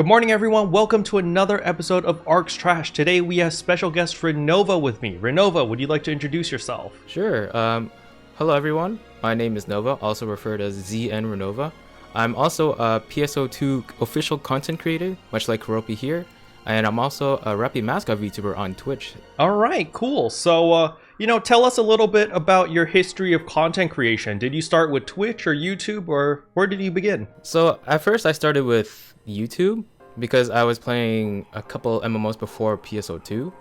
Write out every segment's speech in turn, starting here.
Good morning, everyone. Welcome to another episode of Arks Trash. Today we have special guest Renova with me. Renova, would you like to introduce yourself? Sure. Hello, everyone. My name is Nova, also referred as ZNRenova. I'm also a PSO2 official content creator, much like Keroppi here, and I'm also a Rappy Mascot VTuber on Twitch. All right, cool. So, tell us a little bit about your history of content creation. Did you start with Twitch or YouTube, or where did you begin? So at first I started with YouTube because I was playing a couple MMOs before PSO2,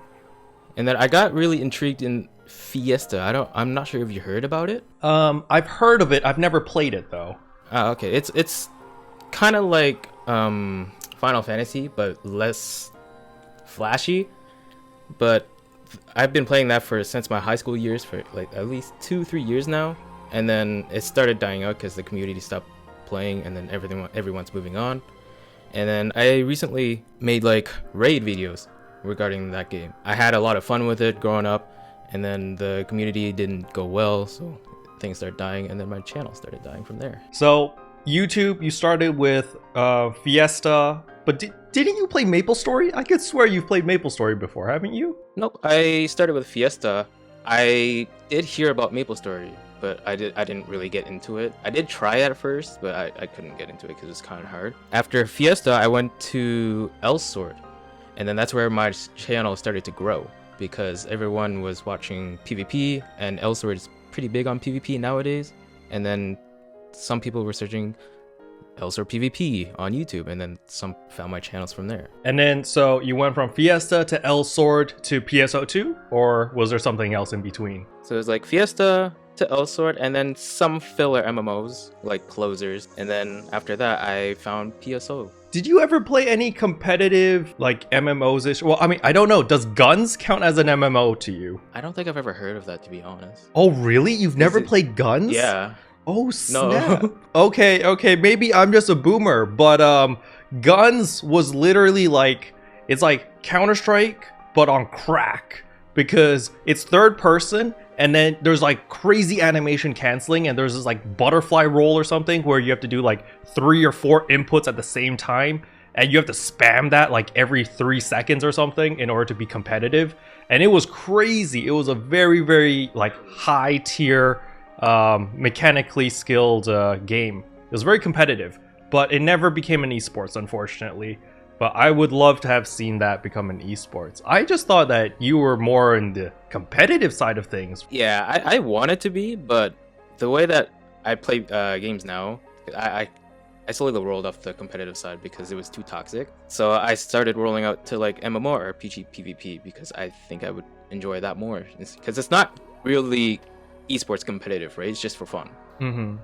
and then I got really intrigued in Fiesta. I'm not sure if you heard about it. I've heard of it. I've never played it though. Okay, it's kind of like Final Fantasy, but less flashy. But I've been playing that since my high school years, for like at least 2-3 years now, and then it started dying out because the community stopped playing, and then everyone's moving on. And then I recently made like raid videos regarding that game. I had a lot of fun with it growing up, and then the community didn't go well, so things started dying, and then my channel started dying from there. So YouTube, you started with Fiesta, but didn't you play MapleStory? I could swear you've played MapleStory before, haven't you? Nope, I started with Fiesta. I did hear about MapleStory, but I didn't really get into it. I did try it at first, but I couldn't get into it because it was kind of hard. After Fiesta, I went to Elsword, and then that's where my channel started to grow because everyone was watching PvP, and Elsword is pretty big on PvP nowadays. And then some people were searching Elsword PvP on YouTube, and then some found my channels from there. And then, so you went from Fiesta to Elsword to PSO2, or was there something else in between? So it was like Fiesta to Elsword, and then some filler MMOs like Closers, and then after that I found PSO. Did you ever play any competitive like MMOs-ish? Well, I mean, I don't know. Does Guns count as an MMO to you? I don't think I've ever heard of that, to be honest. Oh, really? You've never played Guns? Yeah. Oh, snap. No. Okay, maybe I'm just a boomer, but Guns was literally like, it's like Counter-Strike, but on crack, because it's third person, and then there's like crazy animation canceling, and there's this like butterfly roll or something where you have to do like 3 or 4 inputs at the same time, and you have to spam that like every 3 seconds or something in order to be competitive. And it was crazy. It was a very, very like high tier, mechanically skilled game. It was very competitive, but it never became an esports, unfortunately. But I would love to have seen that become an esports. I just thought that you were more in the competitive side of things. Yeah, I wanted to be, but the way that I play games now, I slowly rolled off the competitive side because it was too toxic. So I started rolling out to like MMO or PvP because I think I would enjoy that more. Because it's not really esports competitive, right? It's just for fun. Mm-hmm.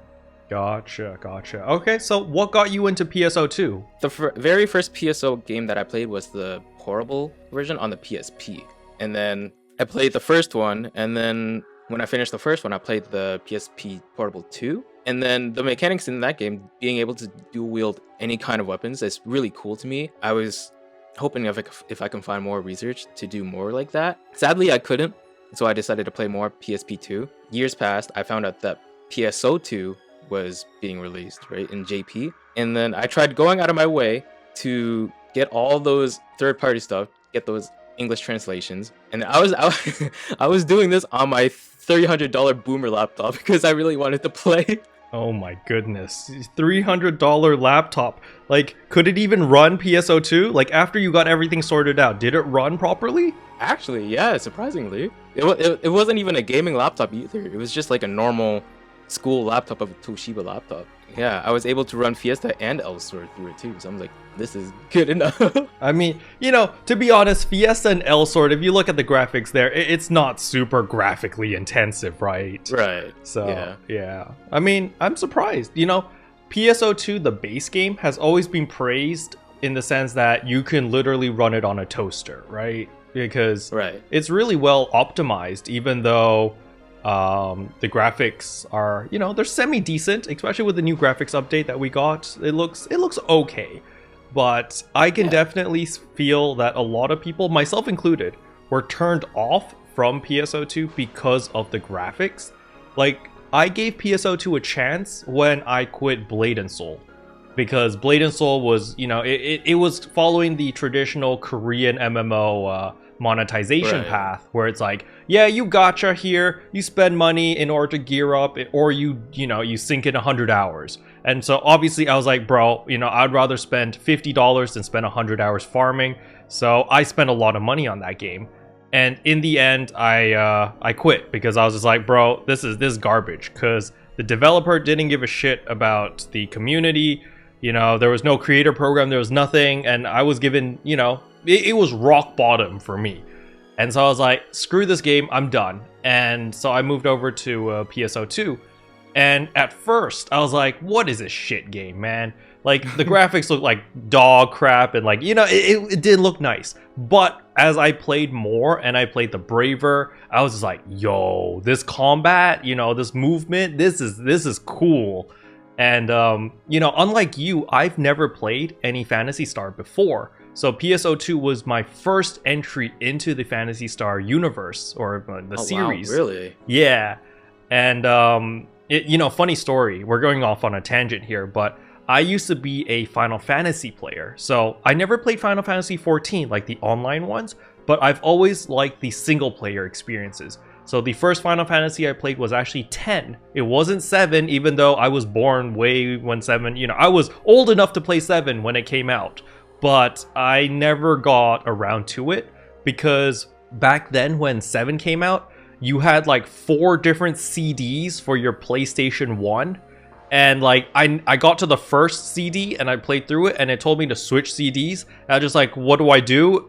Gotcha. Okay, so what got you into PSO2? The very first PSO game that I played was the portable version on the PSP. And then I played the first one, and then when I finished the first one, I played the PSP Portable 2. And then the mechanics in that game, being able to dual wield any kind of weapons, is really cool to me. I was hoping if I can find more research to do more like that. Sadly, I couldn't, so I decided to play more PSP2. Years passed, I found out that PSO2 was being released, right, in JP. And then I tried going out of my way to get all those third-party stuff, get those English translations. And I was doing this on my $300 boomer laptop because I really wanted to play. Oh my goodness. $300 laptop. Like, could it even run PSO2? Like, after you got everything sorted out, did it run properly? Actually, yeah, surprisingly. It wasn't even a gaming laptop either. It was just like a normal school laptop of a Toshiba laptop. Yeah, I was able to run Fiesta and Elsword through it too, so I'm like, this is good enough. I mean, to be honest, Fiesta and Elsword, if you look at the graphics there, it's not super graphically intensive, right? Right. So, yeah. I mean, I'm surprised. PSO2, the base game, has always been praised in the sense that you can literally run it on a toaster, right? Because it's really well optimized, even though the graphics are, they're semi-decent, especially with the new graphics update that we got. It looks okay, but I can definitely feel that a lot of people, myself included, were turned off from PSO2 because of the graphics. Like, I gave PSO2 a chance when I quit Blade and Soul, because Blade and Soul was, it was following the traditional Korean MMO monetization Right. path, where it's like, yeah, you gotcha here, you spend money in order to gear up, or you sink in 100 hours. And so obviously I was like, bro, I'd rather spend $50 than spend 100 hours farming. So I spent a lot of money on that game. And in the end, I quit because I was just like, bro, this is garbage, because the developer didn't give a shit about the community. There was no creator program, there was nothing, and I was given, it was rock bottom for me. And so I was like, screw this game, I'm done. And so I moved over to PSO2. And at first, I was like, what is this shit game, man? Like, the graphics look like dog crap, and like, it did look nice. But as I played more and I played the braver, I was just like, yo, this combat, this movement, this is cool. And unlike you, I've never played any Phantasy Star before. So PSO2 was my first entry into the Phantasy Star universe, or the series. Wow, really? Yeah. And funny story, we're going off on a tangent here, but I used to be a Final Fantasy player. So I never played Final Fantasy 14, like the online ones, but I've always liked the single player experiences. So the first Final Fantasy I played was actually 10. It wasn't 7, even though I was born way when 7, I was old enough to play 7 when it came out. But I never got around to it, because back then when 7 came out, you had like 4 different CDs for your PlayStation 1. And like I got to the first CD and I played through it, and it told me to switch CDs. And I was just like, what do I do?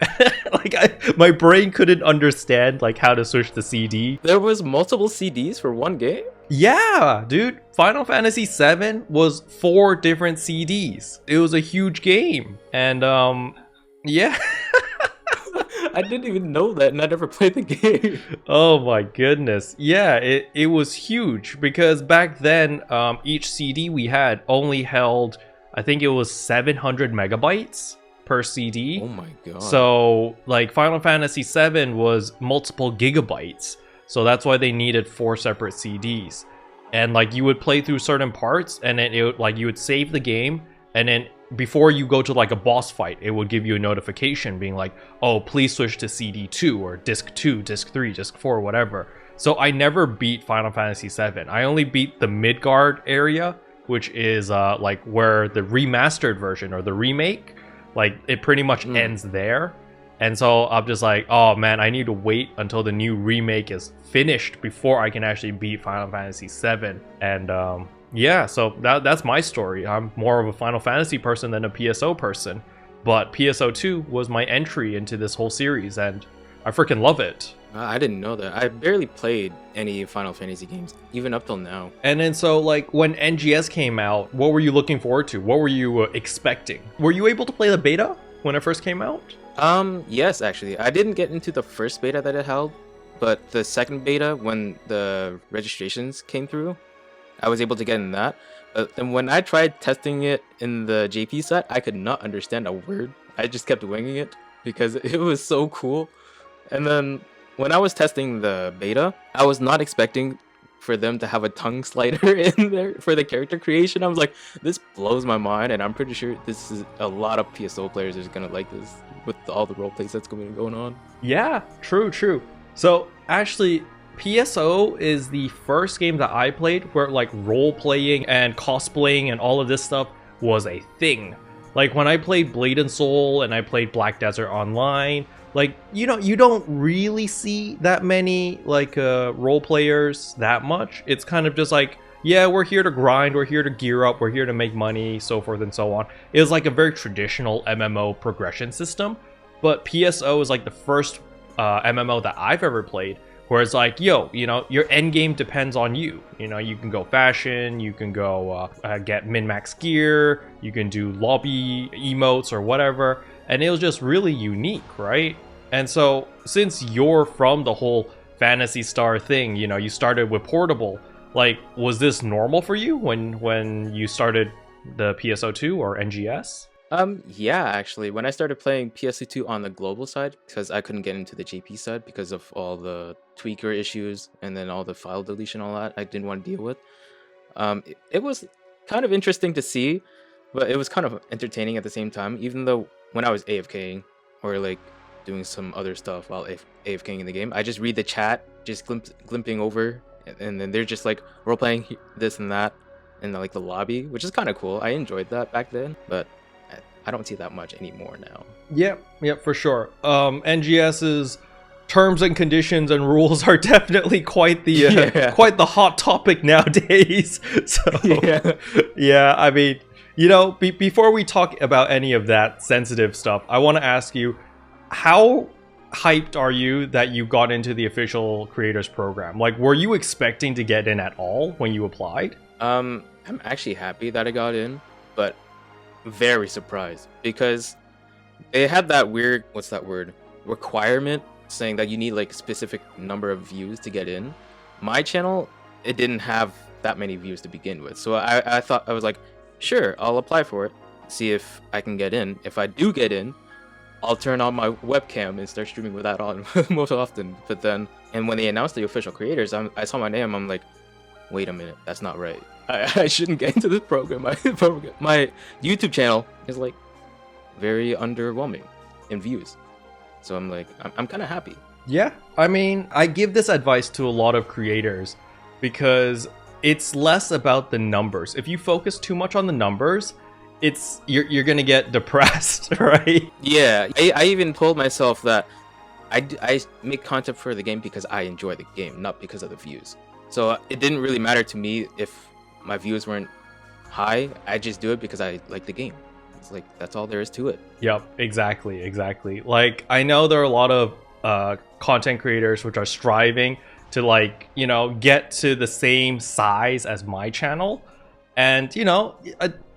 My brain couldn't understand like how to switch the CD. There was multiple CDs for one game? Yeah, dude. Final Fantasy VII was 4 different CDs. It was a huge game. And yeah. I didn't even know that, and I never played the game. Oh my goodness. Yeah, it was huge, because back then, each CD we had only held, I think it was 700 megabytes per CD. Oh my god. So, like, Final Fantasy VII was multiple gigabytes. So that's why they needed 4 separate CDs. And, like, you would play through certain parts, and then you would save the game, and then before you go to like a boss fight, it would give you a notification being like, oh, please switch to CD 2 or disc 2, disc 3, disc 4, whatever. So I never beat Final Fantasy VII. I only beat the Midgard area, which is like where the remastered version or the remake, like it pretty much ends there. And so I'm just like, oh man, I need to wait until the new remake is finished before I can actually beat Final Fantasy VII. And yeah, so that's my story. I'm more of a Final Fantasy person than a PSO person. But PSO2 was my entry into this whole series, and I freaking love it. I didn't know that. I barely played any Final Fantasy games, even up till now. And then so, like, when NGS came out, what were you looking forward to? What were you expecting? Were you able to play the beta when it first came out? Yes, actually. I didn't get into the first beta that it held, but the second beta, when the registrations came through, I was able to get in that. But then when I tried testing it in the JP site, I could not understand a word. I just kept winging it because it was so cool. And then when I was testing the beta, I was not expecting for them to have a tongue slider in there for the character creation. I was like, this blows my mind, and I'm pretty sure this is a lot of PSO players is gonna like this with all the roleplays that's going on. Yeah, true. So actually, PSO is the first game that I played where like role playing and cosplaying and all of this stuff was a thing. Like when I played Blade and Soul and I played Black Desert Online, like you don't really see that many like role players that much. It's kind of just like, yeah, we're here to grind, we're here to gear up, we're here to make money, so forth and so on. It was like a very traditional MMO progression system, but PSO is like the first MMO that I've ever played where it's like, yo, your end game depends on you. You can go fashion, you can go get min-max gear, you can do lobby emotes or whatever. And it was just really unique, right? And so since you're from the whole Phantasy Star thing, you started with Portable. Like, was this normal for you when you started the PSO2 or NGS? Yeah, actually, when I started playing PSO2 on the global side, because I couldn't get into the JP side because of all the tweaker issues and then all the file deletion, all that I didn't want to deal with. It was kind of interesting to see but it was kind of entertaining at the same time. Even though when I was AFKing or like doing some other stuff while AFKing in the game, I just read the chat, just glimpsing over, and then they're just like role playing this and that in like the lobby, which is kind of cool. I enjoyed that back then, but I don't see that much anymore now. Yep, for sure. NGS's terms and conditions and rules are definitely quite the quite the hot topic nowadays. So yeah, I mean, you know, before we talk about any of that sensitive stuff, I want to ask you, how hyped are you that you got into the official creators program? Like, were you expecting to get in at all when you applied? I'm actually happy that I got in, but very surprised because they had that weird, what's that word, requirement saying that you need like a specific number of views to get in. My channel, it didn't have that many views to begin with, so I thought, I was like, sure, I'll apply for it, see if I can get in. If I do get in, I'll turn on my webcam and start streaming with that on most often. But then, and when they announced the official creators, I saw my name, I'm like, wait a minute, that's not right. I shouldn't get into this program. My YouTube channel is like very underwhelming in views. So I'm like, I'm kind of happy. Yeah, I mean, I give this advice to a lot of creators because it's less about the numbers. If you focus too much on the numbers, you're gonna get depressed, right? Yeah, I even told myself that I make content for the game because I enjoy the game, not because of the views. So it didn't really matter to me if my views weren't high. I just do it because I like the game. It's like, that's all there is to it. Yep, exactly. Like, I know there are a lot of content creators which are striving to, like, you know, get to the same size as my channel. And, you know,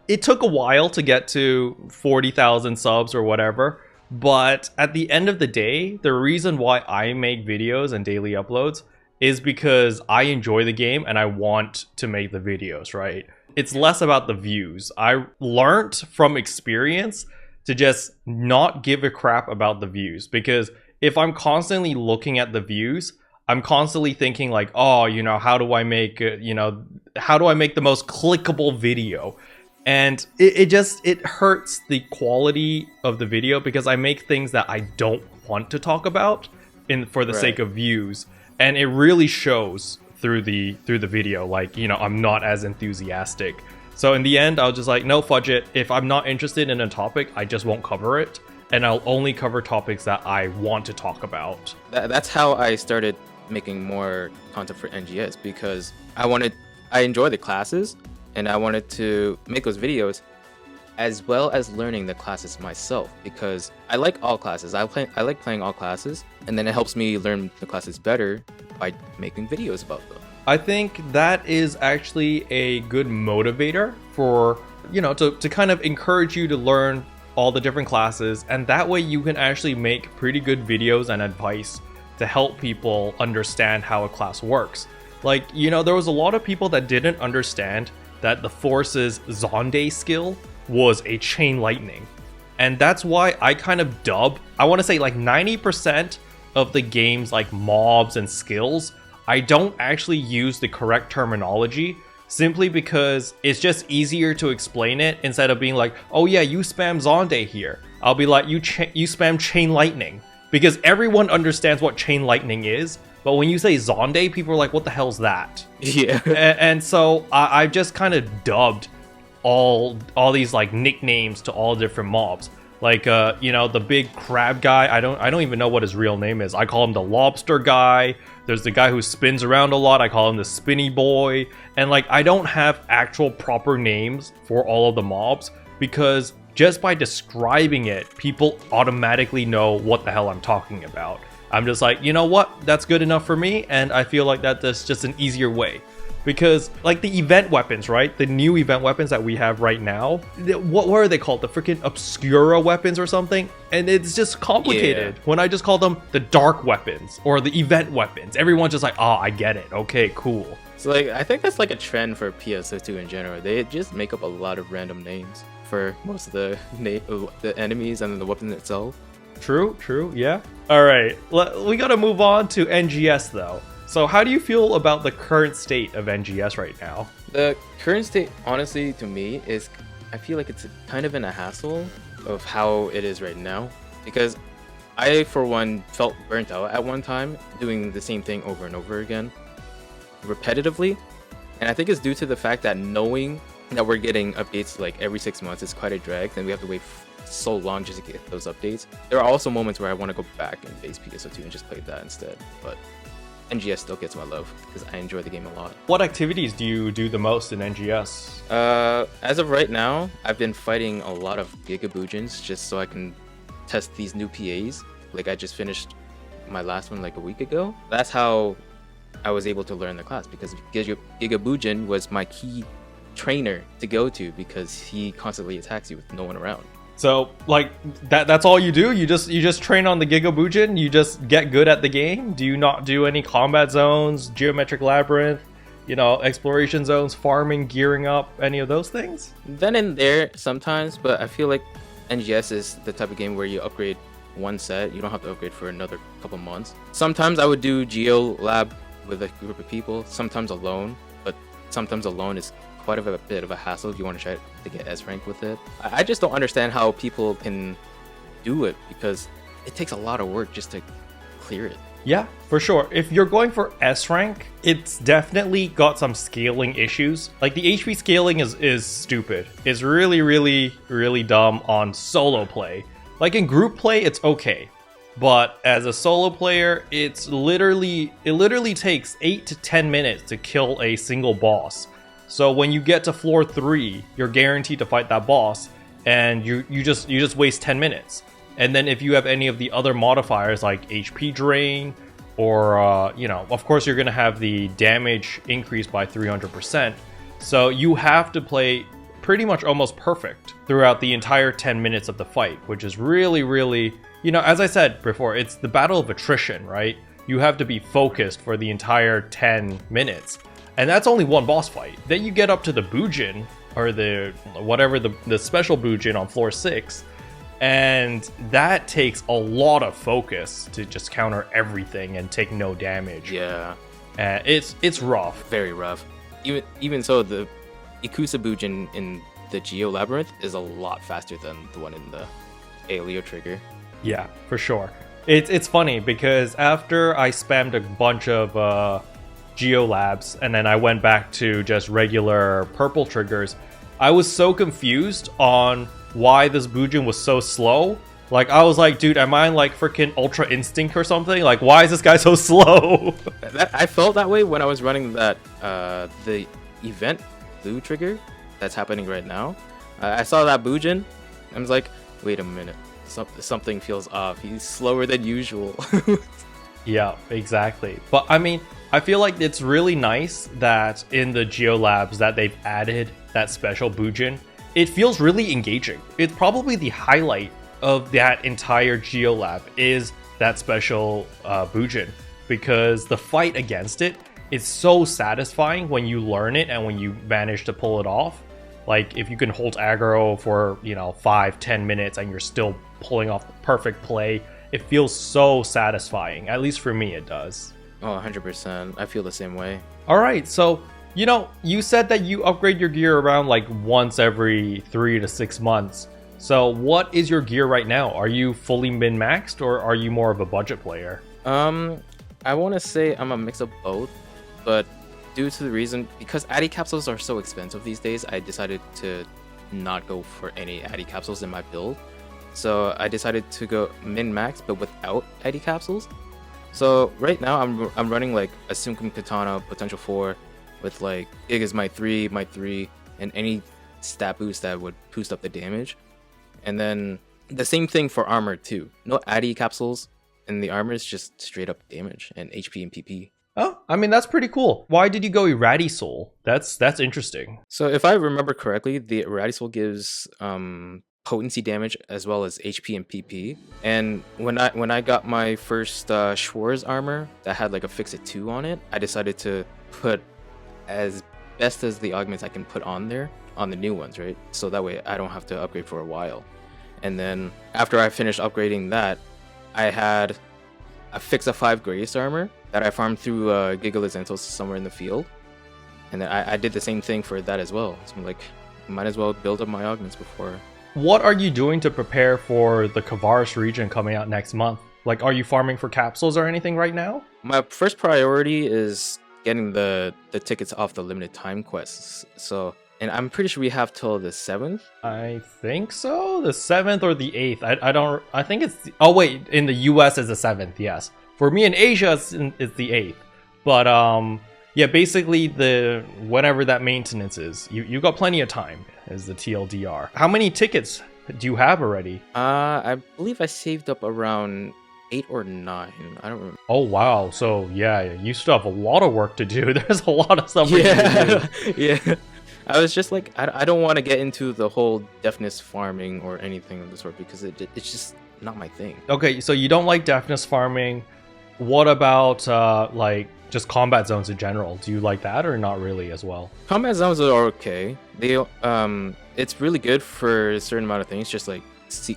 it took a while to get to 40,000 subs or whatever. But at the end of the day, the reason why I make videos and daily uploads is because I enjoy the game and I want to make the videos, right? It's less about the views. I learned from experience to just not give a crap about the views, because if I'm constantly looking at the views, I'm constantly thinking like, oh, you know, how do I make the most clickable video? And it hurts the quality of the video because I make things that I don't want to talk about for the sake of views. And it really shows through the video, like, you know, I'm not as enthusiastic. So in the end, I was just like, no, fudge it. If I'm not interested in a topic, I just won't cover it. And I'll only cover topics that I want to talk about. That's how I started making more content for NGS, because I enjoy the classes and I wanted to make those videos as well as learning the classes myself, because I like all classes. I like playing all classes, and then it helps me learn the classes better by making videos about them. I think that is actually a good motivator for, you know, to kind of encourage you to learn all the different classes, and that way you can actually make pretty good videos and advice to help people understand how a class works. Like, you know, there was a lot of people that didn't understand that the Force's Zonde skill was a chain lightning. And that's why I kind of dub, I want to say like 90% of the game's like mobs and skills, I don't actually use the correct terminology, simply because it's just easier to explain it instead of being like, oh yeah, you spam Zonde here. I'll be like, you spam chain lightning, because everyone understands what chain lightning is. But when you say Zonde, people are like, what the hell's that? Yeah. And so I've just kind of dubbed all these like nicknames to all different mobs. Like, you know, the big crab guy, I don't even know what his real name is. I call him the lobster guy. There's the guy who spins around a lot. I call him the spinny boy. And like, I don't have actual proper names for all of the mobs, because just by describing it, people automatically know what the hell I'm talking about. I'm just like, you know what? That's good enough for me. And I feel like that's just an easier way. Because, like, the event weapons, right? The new event weapons that we have right now, what are they called? The freaking Obscura weapons or something? And it's just complicated. Yeah. When I just call them the dark weapons or the event weapons, everyone's just like, oh, I get it. Okay, cool. So, like, I think that's like a trend for PSO2 in general. They just make up a lot of random names for most of the enemies and the weapon itself. True, yeah. All right, we gotta move on to NGS, though. So how do you feel about the current state of NGS right now? The current state, honestly, to me, is I feel like it's kind of in a hassle of how it is right now, because I, for one, felt burnt out at one time doing the same thing over and over again, repetitively. And I think it's due to the fact that knowing that we're getting updates like every 6 months is quite a drag, and we have to wait so long just to get those updates. There are also moments where I want to go back and base PSO2 and just play that instead, but NGS still gets my love because I enjoy the game a lot. What activities do you do the most in NGS? As of right now, I've been fighting a lot of Gigaboojins just so I can test these new PAs. Like, I just finished my last one like a week ago. That's how I was able to learn the class, because Gigaboojin was my key trainer to go to because he constantly attacks you with no one around. So, like, that's all you do? You just train on the Gigaboojin? You just get good at the game? Do you not do any combat zones, geometric labyrinth, exploration zones, farming, gearing up, any of those things? Then and there sometimes, but I feel like NGS is the type of game where you upgrade one set. You don't have to upgrade for another couple months. Sometimes I would do Geolab with a group of people, sometimes alone, but sometimes alone is quite a bit of a hassle if you want to try to get S rank with it. I just don't understand how people can do it, because it takes a lot of work just to clear it. Yeah, for sure. If you're going for S rank, it's definitely got some scaling issues. Like, the HP scaling is stupid. It's really, really, really dumb on solo play. Like, in group play, it's okay. But as a solo player, it literally takes 8 to 10 minutes to kill a single boss. So when you get to floor 3, you're guaranteed to fight that boss, and you just waste 10 minutes. And then if you have any of the other modifiers like HP drain, or of course you're gonna have the damage increased by 300%. So you have to play pretty much almost perfect throughout the entire 10 minutes of the fight, which is really, really, as I said before, it's the battle of attrition, right? You have to be focused for the entire 10 minutes. And that's only one boss fight. Then you get up to the Boojin, or the special Boojin on floor 6, and that takes a lot of focus to just counter everything and take no damage. Yeah. It's rough. Very rough. Even so, the Ikusa Boojin in the Geo Labyrinth is a lot faster than the one in the Aelio trigger. Yeah, for sure. It's funny because after I spammed a bunch of Geolabs, and then I went back to just regular purple triggers, I was so confused on why this Boojin was so slow. Like, I was like, dude, am I in like freaking Ultra Instinct or something? Like, why is this guy so slow? I felt that way when I was running that the event blue trigger that's happening right now. I saw that Boojin, I was like, wait a minute, something feels off. He's slower than usual. Yeah, exactly. But I mean, I feel like it's really nice that in the Geolabs that they've added that special Boojin. It feels really engaging. It's probably the highlight of that entire Geolab is that special Boojin, because the fight against it is so satisfying when you learn it and when you manage to pull it off. Like, if you can hold aggro for 5-10 minutes and you're still pulling off the perfect play, it feels so satisfying. At least for me, it does. Oh, 100%. I feel the same way. All right, so you said that you upgrade your gear around like once every 3 to 6 months. So what is your gear right now? Are you fully min-maxed, or are you more of a budget player? I want to say I'm a mix of both, but due to the reason, because Addy capsules are so expensive these days, I decided to not go for any Addy capsules in my build. So I decided to go min-max, but without Addy capsules. So right now I'm running like a Sunkum Katana Potential 4 with like Giga's Might 3, and any stat boost that would boost up the damage. And then the same thing for armor too. No Addy capsules, and the armor is just straight up damage and HP and PP. Oh, I mean, that's pretty cool. Why did you go Errati Soul? That's interesting. So if I remember correctly, the Errati Soul gives potency damage as well as HP and PP. And when I got my first Schwarz armor that had like a Fix-It 2 on it, I decided to put as best as the augments I can put on there on the new ones, right? So that way I don't have to upgrade for a while. And then after I finished upgrading that, I had a Fix-It 5 Grace armor that I farmed through Giga Lizentos somewhere in the field. And then I did the same thing for that as well. So I'm like, might as well build up my augments before. What are you doing to prepare for the Kavaris region coming out next month? Like, are you farming for capsules or anything right now? My first priority is getting the tickets off the limited time quests. So, and I'm pretty sure we have till the 7th. I think so. The 7th or the 8th. I think it's oh wait, in the US is the 7th, yes. For me in Asia it's the 8th. But yeah, basically whenever that maintenance is, you got plenty of time is the TLDR. How many tickets do you have already? I believe I saved up around 8 or 9. I don't remember. Oh wow, so yeah, you still have a lot of work to do. There's a lot of stuff for you to do. Yeah. I was just like, I don't want to get into the whole deafness farming or anything of the sort because it's just not my thing. Okay, so you don't like deafness farming. What about like just combat zones in general? Do you like that or not really as well? Combat zones are okay. They it's really good for a certain amount of things, just like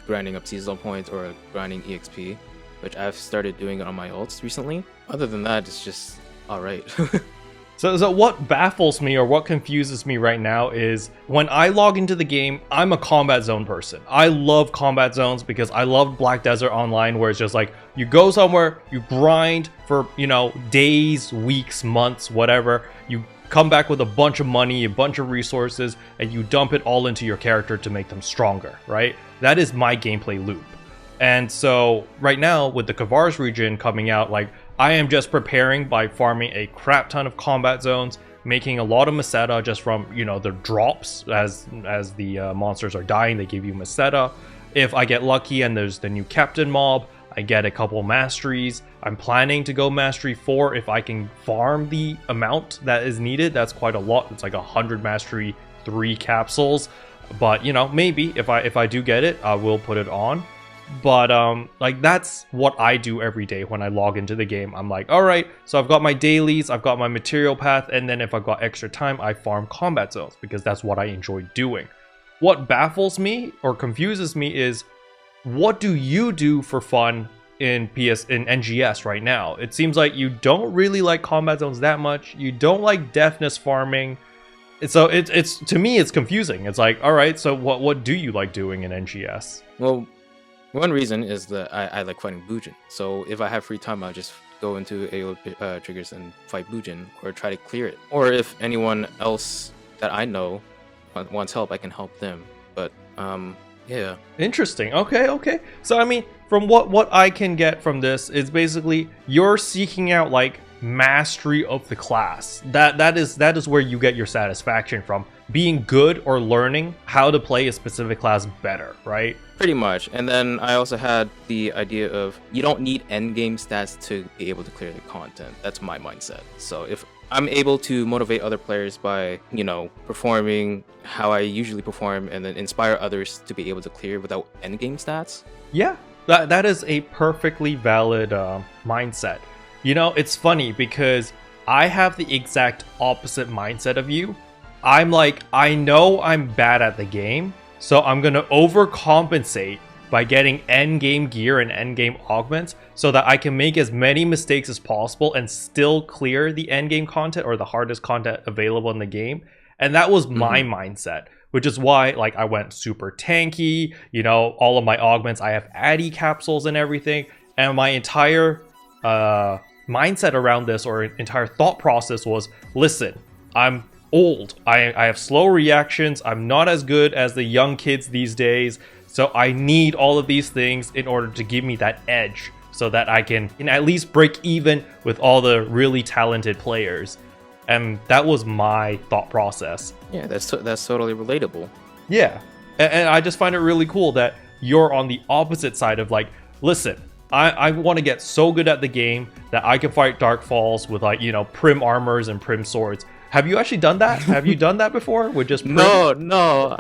grinding up seasonal points or grinding EXP, which I've started doing on my ults recently. Other than that, it's just alright. So what baffles me or what confuses me right now is when I log into the game, I'm a combat zone person. I love combat zones because I love Black Desert Online, where it's just like you go somewhere, you grind for, you know, days, weeks, months, whatever. You come back with a bunch of money, a bunch of resources, and you dump it all into your character to make them stronger, right? That is my gameplay loop. And so right now with the Kavaris region coming out, like I am just preparing by farming a crap ton of combat zones, making a lot of Meseta just from, you know, the drops as the monsters are dying, they give you Meseta. If I get lucky and there's the new captain mob, I get a couple masteries. I'm planning to go mastery 4 if I can farm the amount that is needed. That's quite a lot. It's like 100 mastery 3 capsules. But, you know, maybe if I do get it, I will put it on. But like that's what I do every day when I log into the game. I'm like, all right, so I've got my dailies, I've got my material path, and then if I've got extra time, I farm combat zones because that's what I enjoy doing. What baffles me or confuses me is, what do you do for fun in NGS right now? It seems like you don't really like combat zones that much. You don't like deafness farming. So it's to me it's confusing. It's like, all right, so what do you like doing in NGS? Well, one reason is that I like fighting Bujin. So if I have free time, I'll just go into AO triggers and fight Bujin or try to clear it. Or if anyone else that I know wants help, I can help them. But yeah. Interesting. Okay. So I mean, from what I can get from this is basically you're seeking out like mastery of the class. That is where you get your satisfaction from. Being good or learning how to play a specific class better, right? Pretty much. And then I also had the idea of you don't need endgame stats to be able to clear the content. That's my mindset. So if I'm able to motivate other players by, you know, performing how I usually perform and then inspire others to be able to clear without endgame stats. Yeah, that is a perfectly valid mindset. You know, it's funny because I have the exact opposite mindset of you. I'm like, I know I'm bad at the game, so I'm going to overcompensate by getting endgame gear and endgame augments so that I can make as many mistakes as possible and still clear the endgame content or the hardest content available in the game. And that was my mindset, which is why like I went super tanky, you know, all of my augments, I have Addy capsules and everything. And my entire mindset around this or entire thought process was, listen, I'm old. I have slow reactions. I'm not as good as the young kids these days. So I need all of these things in order to give me that edge so that I can at least break even with all the really talented players. And that was my thought process. Yeah, that's totally relatable. Yeah. And I just find it really cool that you're on the opposite side of like, listen, I want to get so good at the game that I can fight Dark Falls with like, you know, prim armors and prim swords. Have you actually done that? Have you done that before with just prim? No.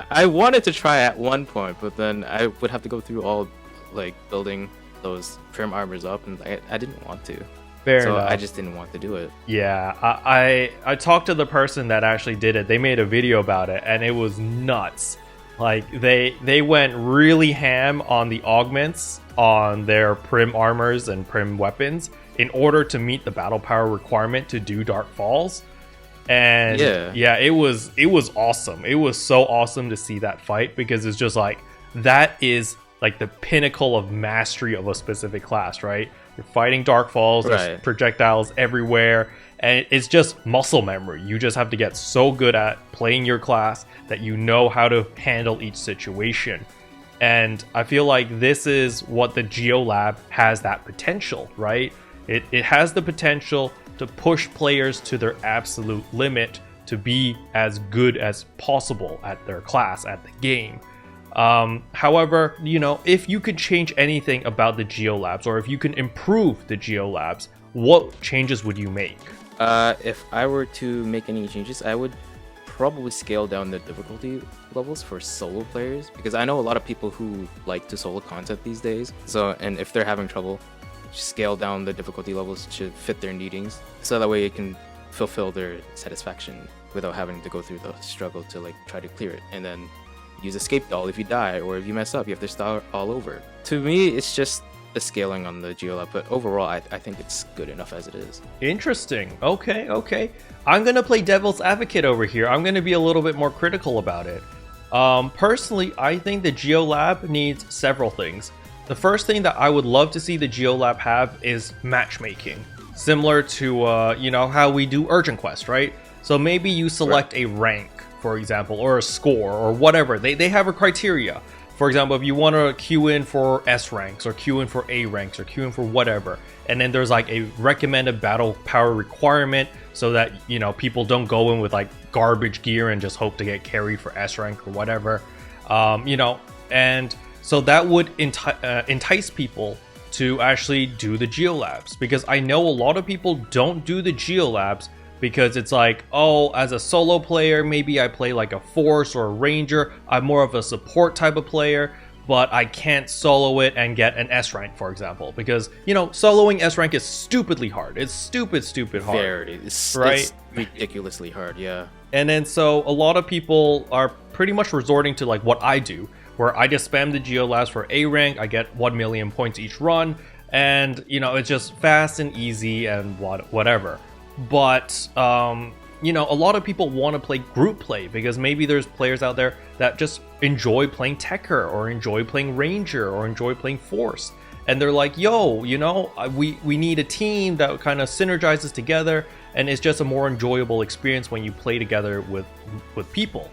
I wanted to try at one point, but then I would have to go through all like building those prim armors up, and I didn't want to. Fair enough. I just didn't want to do it. Yeah, I talked to the person that actually did it. They made a video about it, and it was nuts. Like they went really ham on the augments on their prim armors and prim weapons in order to meet the battle power requirement to do Dark Falls. And Yeah. it was awesome. It was so awesome to see that fight, because it's just like, that is like the pinnacle of mastery of a specific class, right? You're fighting Dark Falls, there's Right. projectiles everywhere, and it's just muscle memory. You just have to get so good at playing your class that you know how to handle each situation. And I feel like this is what the Geolab has, that potential, right? It has the potential to push players to their absolute limit to be as good as possible at their class, at the game. However, if you could change anything about the Geolabs, or if you can improve the Geolabs, what changes would you make? If I were to make any changes, I would probably scale down the difficulty levels for solo players, because I know a lot of people who like to solo content these days. So, and if they're having trouble, just scale down the difficulty levels to fit their needings, so that way it can fulfill their satisfaction without having to go through the struggle to like try to clear it. And then use escape doll if you die, or if you mess up, you have to start all over. To me, it's just the scaling on the Geolab, but overall, I think it's good enough as it is. Interesting. Okay. I'm gonna play devil's advocate over here. I'm gonna be a little bit more critical about it. Personally, I think the Geolab needs several things. The first thing that I would love to see the Geolab have is matchmaking, similar to how we do urgent quest, right? So maybe you select a rank, for example, or a score, or whatever. They have a criteria. For example, if you want to queue in for S ranks, or queue in for A ranks, or queue in for whatever, and then there's like a recommended battle power requirement, so that people don't go in with like garbage gear and just hope to get carried for S rank or whatever, and so that would entice people to actually do the Geolabs, because I know a lot of people don't do the Geolabs because it's like, oh, as a solo player, maybe I play like a force or a ranger. I'm more of a support type of player, but I can't solo it and get an S rank, for example, because soloing S rank is stupidly hard. It's stupid hard. Very, it's ridiculously hard, yeah. And then so a lot of people are pretty much resorting to like what I do, where I just spam the Geolabs for A rank. I get 1 million points each run, and it's just fast and easy and whatever. But a lot of people want to play group play, because maybe there's players out there that just enjoy playing Techer, or enjoy playing Ranger, or enjoy playing Force, and they're like, yo, we need a team that kind of synergizes together, and it's just a more enjoyable experience when you play together with people.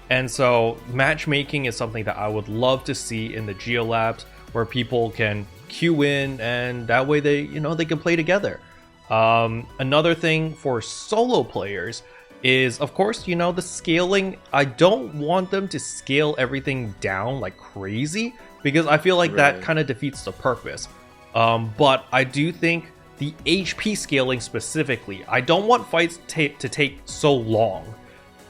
And so matchmaking is something that I would love to see in the Geolabs, where people can queue in, and that way they can play together. Another thing for solo players is, of course, the scaling. I don't want them to scale everything down like crazy, because I feel like that kind of defeats the purpose. But I do think the HP scaling specifically, I don't want fights to take so long.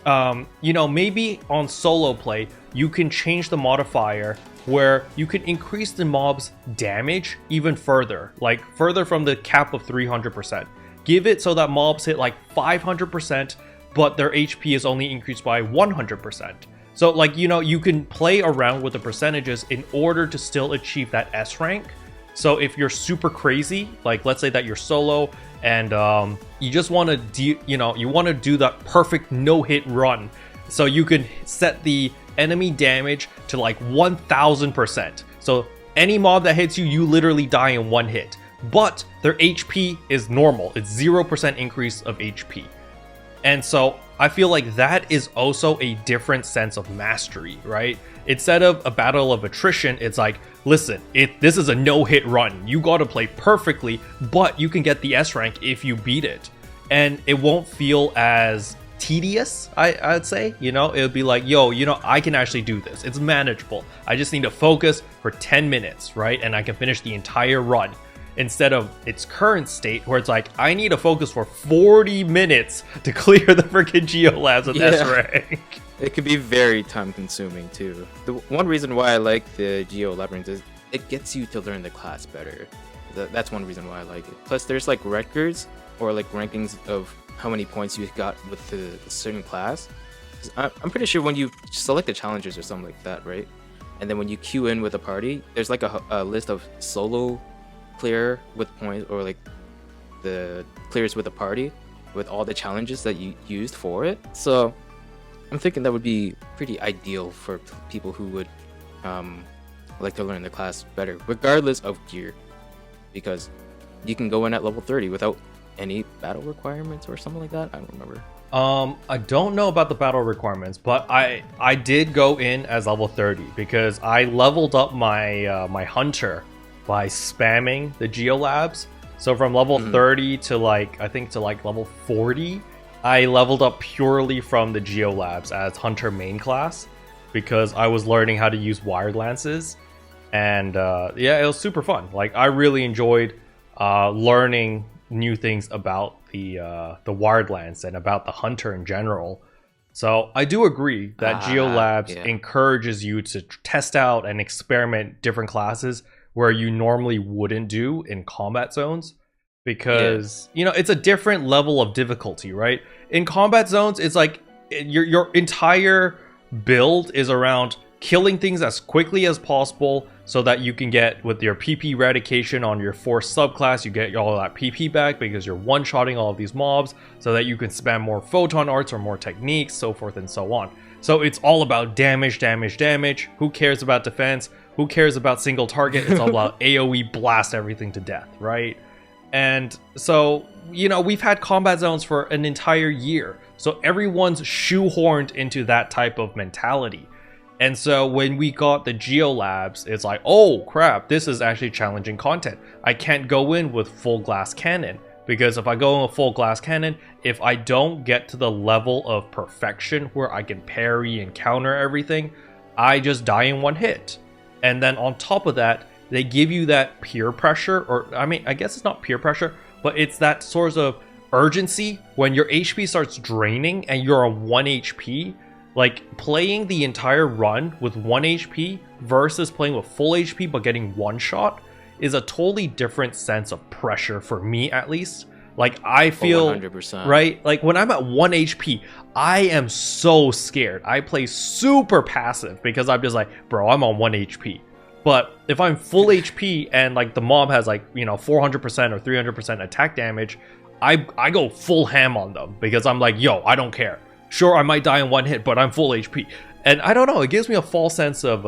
Maybe on solo play, you can change the modifier where you can increase the mob's damage even further, like further from the cap of 300%. Give it so that mobs hit like 500%, but their HP is only increased by 100%. So like, you can play around with the percentages in order to still achieve that S rank. So if you're super crazy, like let's say that you're solo and you just want to do that perfect no-hit run, so you can set the enemy damage to like 1000%. So any mob that hits you, you literally die in one hit, but their HP is normal. It's 0% increase of HP. And so I feel like that is also a different sense of mastery, right? Instead of a battle of attrition, it's like, listen, this is a no-hit run. You gotta play perfectly, but you can get the S rank if you beat it. And it won't feel as tedious, I'd say. It would be like, yo, I can actually do this. It's manageable. I just need to focus for 10 minutes, right? And I can finish the entire run. Instead of its current state, where it's like, I need to focus for 40 minutes to clear the freaking Geolabs with S rank. It could be very time consuming too. The one reason why I like the Geolab is it gets you to learn the class better. That's one reason why I like it. Plus there's like records or like rankings of how many points you got with the certain class. I'm pretty sure when you select the challengers or something like that, right? And then when you queue in with a party, there's like a list of solo clear with points, or like the clears with a party. with all the challenges that you used for it. So I'm thinking that would be pretty ideal for people who would like to learn the class better, regardless of gear, because you can go in at level 30 without any battle requirements or something like that. I don't remember. I don't know about the battle requirements, but I did go in as level 30 because I leveled up my my hunter by spamming the Geolabs. So from level 30 to like I think to like level 40, I leveled up purely from the Geolabs as hunter main class because I was learning how to use wired lances, and yeah, it was super fun. Like I really enjoyed learning new things about the wired lance and about the hunter in general. So I do agree that Geolabs encourages you to test out and experiment different classes where you normally wouldn't do in combat zones, because you know, it's a different level of difficulty, right? In combat zones, it's like your entire build is around killing things as quickly as possible so that you can get, with your PP eradication on your force subclass, you get all that PP back because you're one-shotting all of these mobs so that you can spam more photon arts or more techniques, so forth and so on. So it's all about damage, damage, damage. Who cares about defense? Who cares about single target? It's all about AoE blast everything to death, right? And so, you know, we've had combat zones for an entire year. So everyone's shoehorned into that type of mentality. And so when we got the Geolabs, it's like, oh crap, this is actually challenging content. I can't go in with full glass cannon, because if I go in with full glass cannon, if I don't get to the level of perfection where I can parry and counter everything, I just die in one hit. And then on top of that, they give you that peer pressure, or I mean, I guess it's not peer pressure, but it's that sort of urgency when your HP starts draining and you're on 1 HP. Like, playing the entire run with 1 HP versus playing with full HP but getting one shot is a totally different sense of pressure, for me at least. Like, I feel 100%. Right, like when I'm at 1 HP, I am so scared. I play super passive because I'm just like, bro, I'm on 1 HP. But if I'm full HP and like the mob has like, you know, 400% or 300% attack damage, I go full ham on them because I'm like, yo, I don't care. Sure, I might die in one hit, but I'm full HP. And I don't know, it gives me a false sense of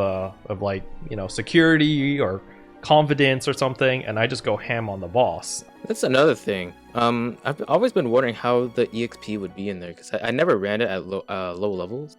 like, you know, security or confidence or something, and I just go ham on the boss. That's another thing. I've always been wondering how the EXP would be in there, because I never ran it at low levels.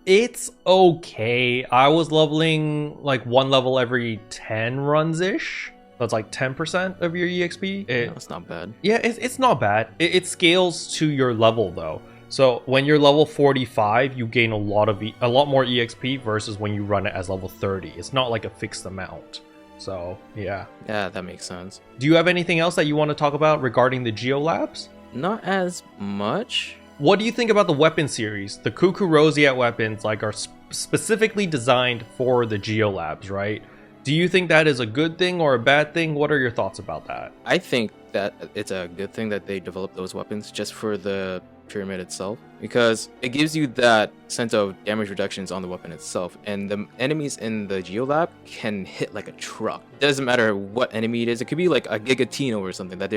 It's okay. I was leveling like 1 level every 10 runs-ish. That's like 10% of your EXP. That's not bad. Yeah, it's not bad. It scales to your level though. So when you're level 45, you gain a lot more EXP versus when you run it as level 30. It's not like a fixed amount. So yeah. Yeah, that makes sense. Do you have anything else that you want to talk about regarding the Geolabs? Not as much. What do you think about the weapon series? The Cuckoo Roseate weapons like are specifically designed for the Geolabs, right? Do you think that is a good thing or a bad thing? What are your thoughts about that? I think that it's a good thing that they developed those weapons just for the pyramid itself, because it gives you that sense of damage reductions on the weapon itself, and the enemies in the Geolab can hit like a truck. It doesn't matter what enemy it is. It could be like a Gigatino or something that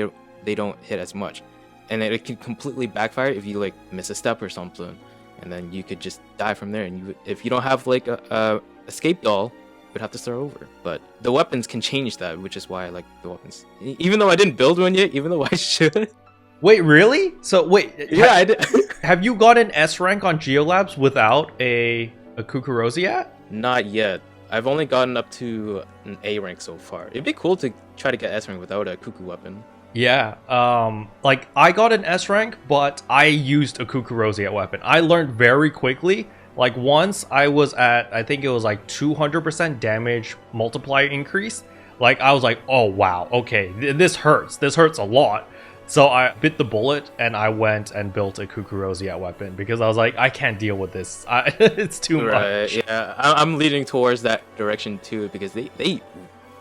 they don't hit as much, and it can completely backfire if you like miss a step or something, and then you could just die from there. And if you don't have like a escape doll, you would have to start over. But the weapons can change that, which is why I like the weapons, even though I didn't build one yet, even though I should. Wait, really? So wait, yeah, I did. Have you got an S rank on Geolabs without a Cuckoo Roseate? Not yet. I've only gotten up to an A rank so far. It'd be cool to try to get S rank without a Cuckoo weapon. Yeah, like I got an S rank, but I used a Cuckoo Roseate weapon. I learned very quickly. Like once I was at, I think it was like 200% damage multiplier increase. Like I was like, oh wow, okay, this hurts. This hurts a lot. So I bit the bullet and I went and built a Cuckoo Roseate weapon because I was like, I can't deal with this. It's too much. Yeah, I'm leaning towards that direction too because they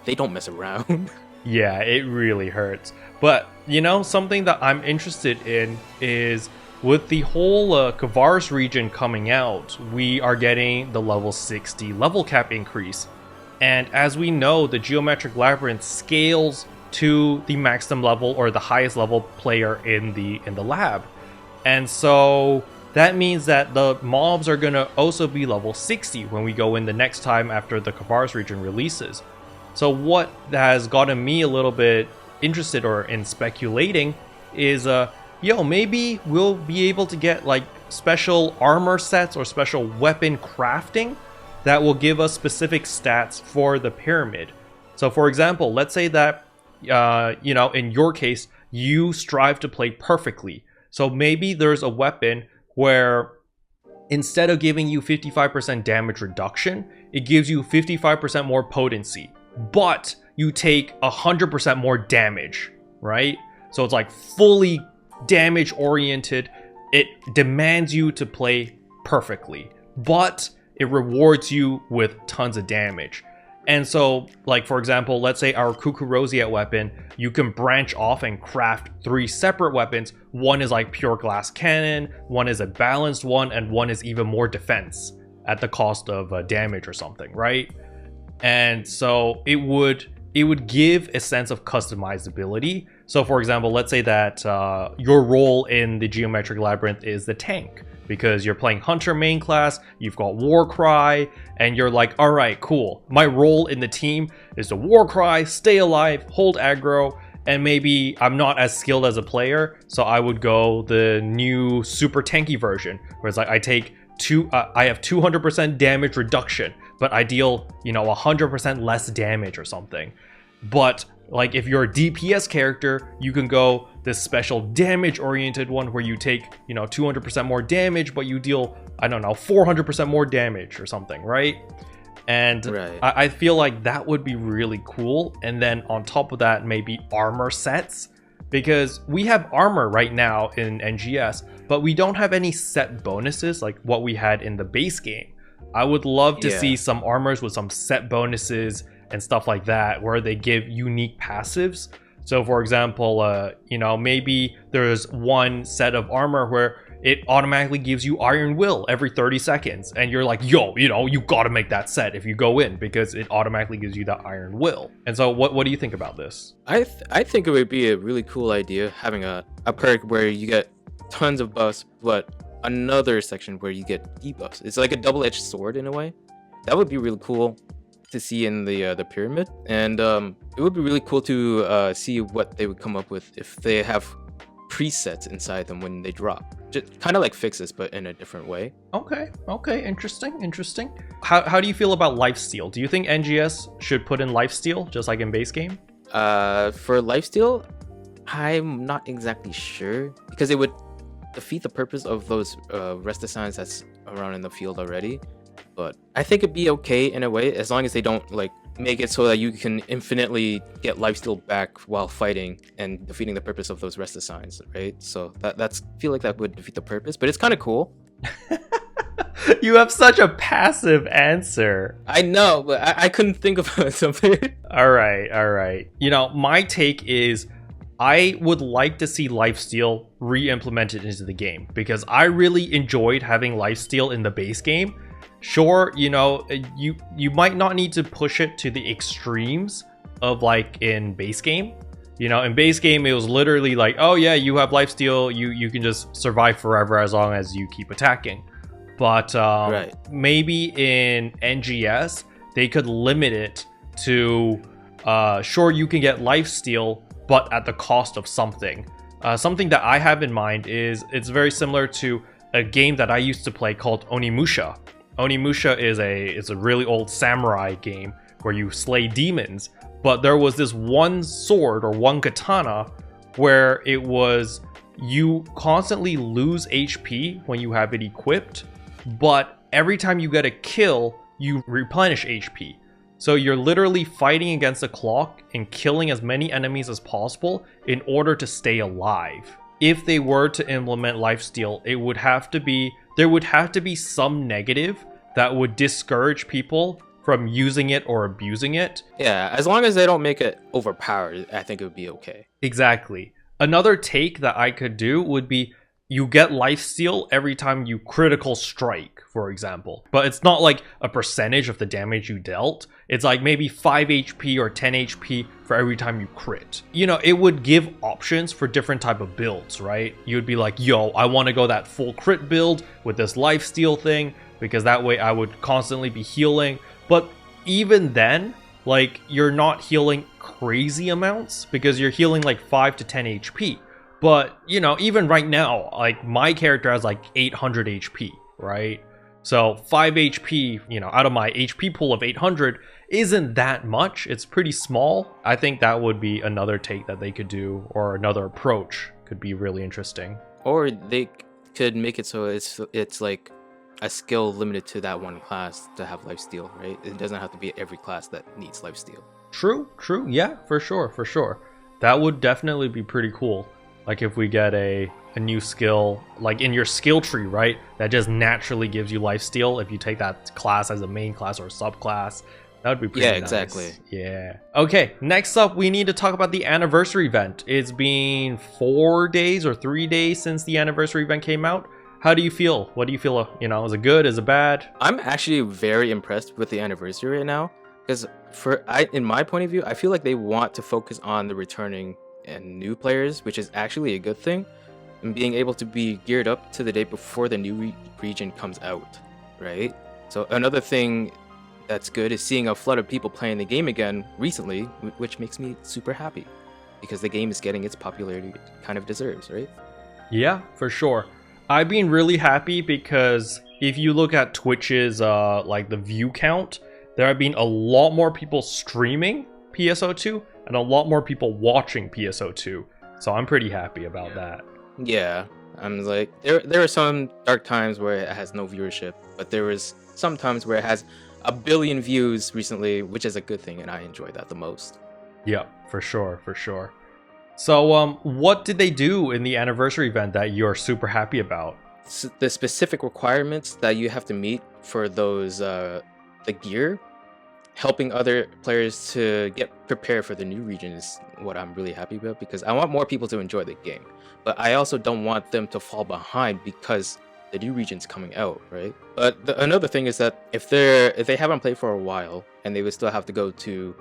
don't mess around. Yeah, it really hurts. But, you know, something that I'm interested in is with the whole Kavaris region coming out, we are getting the level 60 level cap increase. And as we know, the Geometric Labyrinth scales to the maximum level or the highest level player in the lab. And so that means that the mobs are going to also be level 60 when we go in the next time after the Kavaris region releases. So what has gotten me a little bit interested or in speculating is maybe we'll be able to get like special armor sets or special weapon crafting that will give us specific stats for the pyramid. So for example, let's say that in your case you strive to play perfectly. So maybe there's a weapon where instead of giving you 55% damage reduction, it gives you 55% more potency, but you take 100% more damage, right? So it's like fully damage oriented. It demands you to play perfectly, but it rewards you with tons of damage. And so, like, for example, let's say our Kukurosiat weapon, you can branch off and craft 3 separate weapons. One is like pure glass cannon, one is a balanced one, and one is even more defense at the cost of damage or something, right? And so it would give a sense of customizability. So for example, let's say that your role in the Geometric Labyrinth is the tank, because you're playing Hunter main class, you've got Warcry, and you're like, all right, cool. My role in the team is to Warcry, stay alive, hold aggro, and maybe I'm not as skilled as a player, so I would go the new super tanky version, where it's like I have 200% damage reduction, but I deal, 100% less damage or something. But like if you're a DPS character, you can go this special damage oriented one where you take 200% more damage, but you deal 400% more damage or something, right? And right. I feel like that would be really cool. And then on top of that, maybe armor sets, because we have armor right now in NGS, but we don't have any set bonuses like what we had in the base game. I would love to see some armors with some set bonuses and stuff like that, where they give unique passives. So for example, maybe there's one set of armor where it automatically gives you Iron Will every 30 seconds. And you're like, you gotta make that set if you go in, because it automatically gives you that Iron Will. And so what do you think about this? I think it would be a really cool idea, having a perk where you get tons of buffs, but another section where you get debuffs. It's like a double-edged sword in a way. That would be really cool to see in the pyramid, and it would be really cool to see what they would come up with if they have presets inside them when they drop. Just kind of like fixes, but in a different way. Okay, interesting. How do you feel about Lifesteal? Do you think NGS should put in Lifesteal just like in base game? For Lifesteal, I'm not exactly sure, because it would defeat the purpose of those rest assigns that's around in the field already. But I think it'd be okay in a way, as long as they don't like make it so that you can infinitely get lifesteal back while fighting and defeating the purpose of those rest assigns, right? So that's feel like that would defeat the purpose, but it's kind of cool. You have such a passive answer. I know, but I couldn't think of something. All right. My take is I would like to see lifesteal re-implemented into the game, because I really enjoyed having lifesteal in the base game. Sure, you might not need to push it to the extremes of like in base game. In base game, it was literally like, oh yeah, you have lifesteal, you can just survive forever as long as you keep attacking. But right. Maybe in NGS, they could limit it to, sure, you can get lifesteal, but at the cost of something. Something that I have in mind is it's very similar to a game that I used to play called Onimusha. Onimusha is a really old samurai game where you slay demons, but there was this one sword or one katana where it was you constantly lose HP when you have it equipped, but every time you get a kill, you replenish HP. So you're literally fighting against the clock and killing as many enemies as possible in order to stay alive. If they were to implement lifesteal, there would have to be some negative that would discourage people from using it or abusing it. Yeah, as long as they don't make it overpowered, I think it would be okay. Exactly. Another take that I could do would be you get lifesteal every time you critical strike, for example. But it's not like a percentage of the damage you dealt. It's like maybe 5 HP or 10 HP for every time you crit. You know, it would give options for different type of builds, right? You'd be like, yo, I want to go that full crit build with this lifesteal thing, because that way I would constantly be healing. But even then, like, you're not healing crazy amounts because you're healing like 5 to 10 HP. But, you know, even right now, like, my character has like 800 HP, right? So 5 HP, you know, out of my HP pool of 800 isn't that much. It's pretty small. I think that would be another take that they could do, or another approach could be really interesting. Or they could make it so it's like a skill limited to that one class to have lifesteal, right? It doesn't have to be every class that needs lifesteal. True. Yeah, for sure. That would definitely be pretty cool. Like if we get a new skill, like in your skill tree, right? That just naturally gives you lifesteal if you take that class as a main class or subclass. That would be pretty nice. Exactly. Yeah. Okay, next up, we need to talk about the anniversary event. It's been 4 days or 3 days since the anniversary event came out. How do you feel? What do you feel? You know, is it good? Is it bad? I'm actually very impressed with the anniversary right now, because in my point of view, I feel like they want to focus on the returning and new players, which is actually a good thing, and being able to be geared up to the day before the new region comes out, right? So another thing that's good is seeing a flood of people playing the game again recently, which makes me super happy, because the game is getting its popularity it kind of deserves, right? Yeah, for sure. I've been really happy because if you look at Twitch's like the view count, there have been a lot more people streaming PSO2 and a lot more people watching PSO2. So I'm pretty happy about that. Yeah, I'm like, there are some dark times where it has no viewership, but there was some times where it has 1 billion views recently, which is a good thing, and I enjoy that the most. Yeah, for sure. So what did they do in the anniversary event that you're super happy about? The specific requirements that you have to meet for those the gear, helping other players to get prepared for the new region is what I'm really happy about, because I want more people to enjoy the game, but I also don't want them to fall behind because the new region's coming out, right? But another thing is that if they haven't played for a while, and they would still have to go through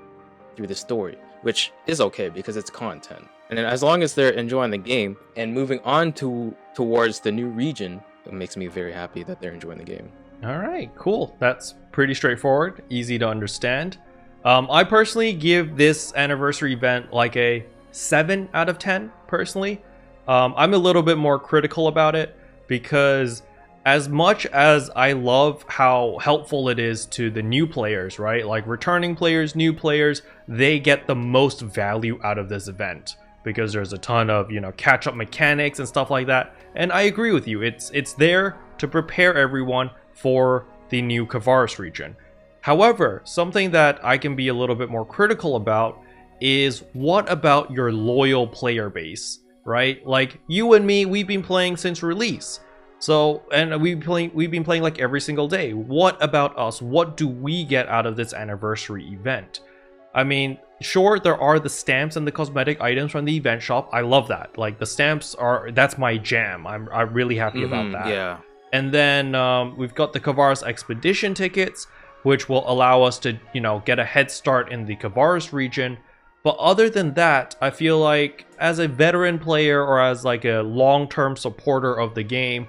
the story, which is okay because it's content, and then as long as they're enjoying the game and moving on towards the new region, it makes me very happy that they're enjoying the game. All right, cool. That's pretty straightforward, easy to understand. I personally give this anniversary event like a 7 out of 10, personally. I'm a little bit more critical about it because as much as I love how helpful it is to the new players, right? Like returning players, new players, they get the most value out of this event because there's a ton of, you know, catch-up mechanics and stuff like that. And I agree with you. It's there to prepare everyone for the new Kavaris region. However, something that I can be a little bit more critical about is what about your loyal player base, right? Like you and me, we've been playing since release. So, and we've been playing like every single day. What about us? What do we get out of this anniversary event? I mean, sure, there are the stamps and the cosmetic items from the event shop. I love that. Like the stamps that's my jam. I'm really happy about that. Yeah. And then we've got the Kavaris Expedition tickets, which will allow us to, you know, get a head start in the Kavaris region. But other than that, I feel like as a veteran player or as like a long-term supporter of the game,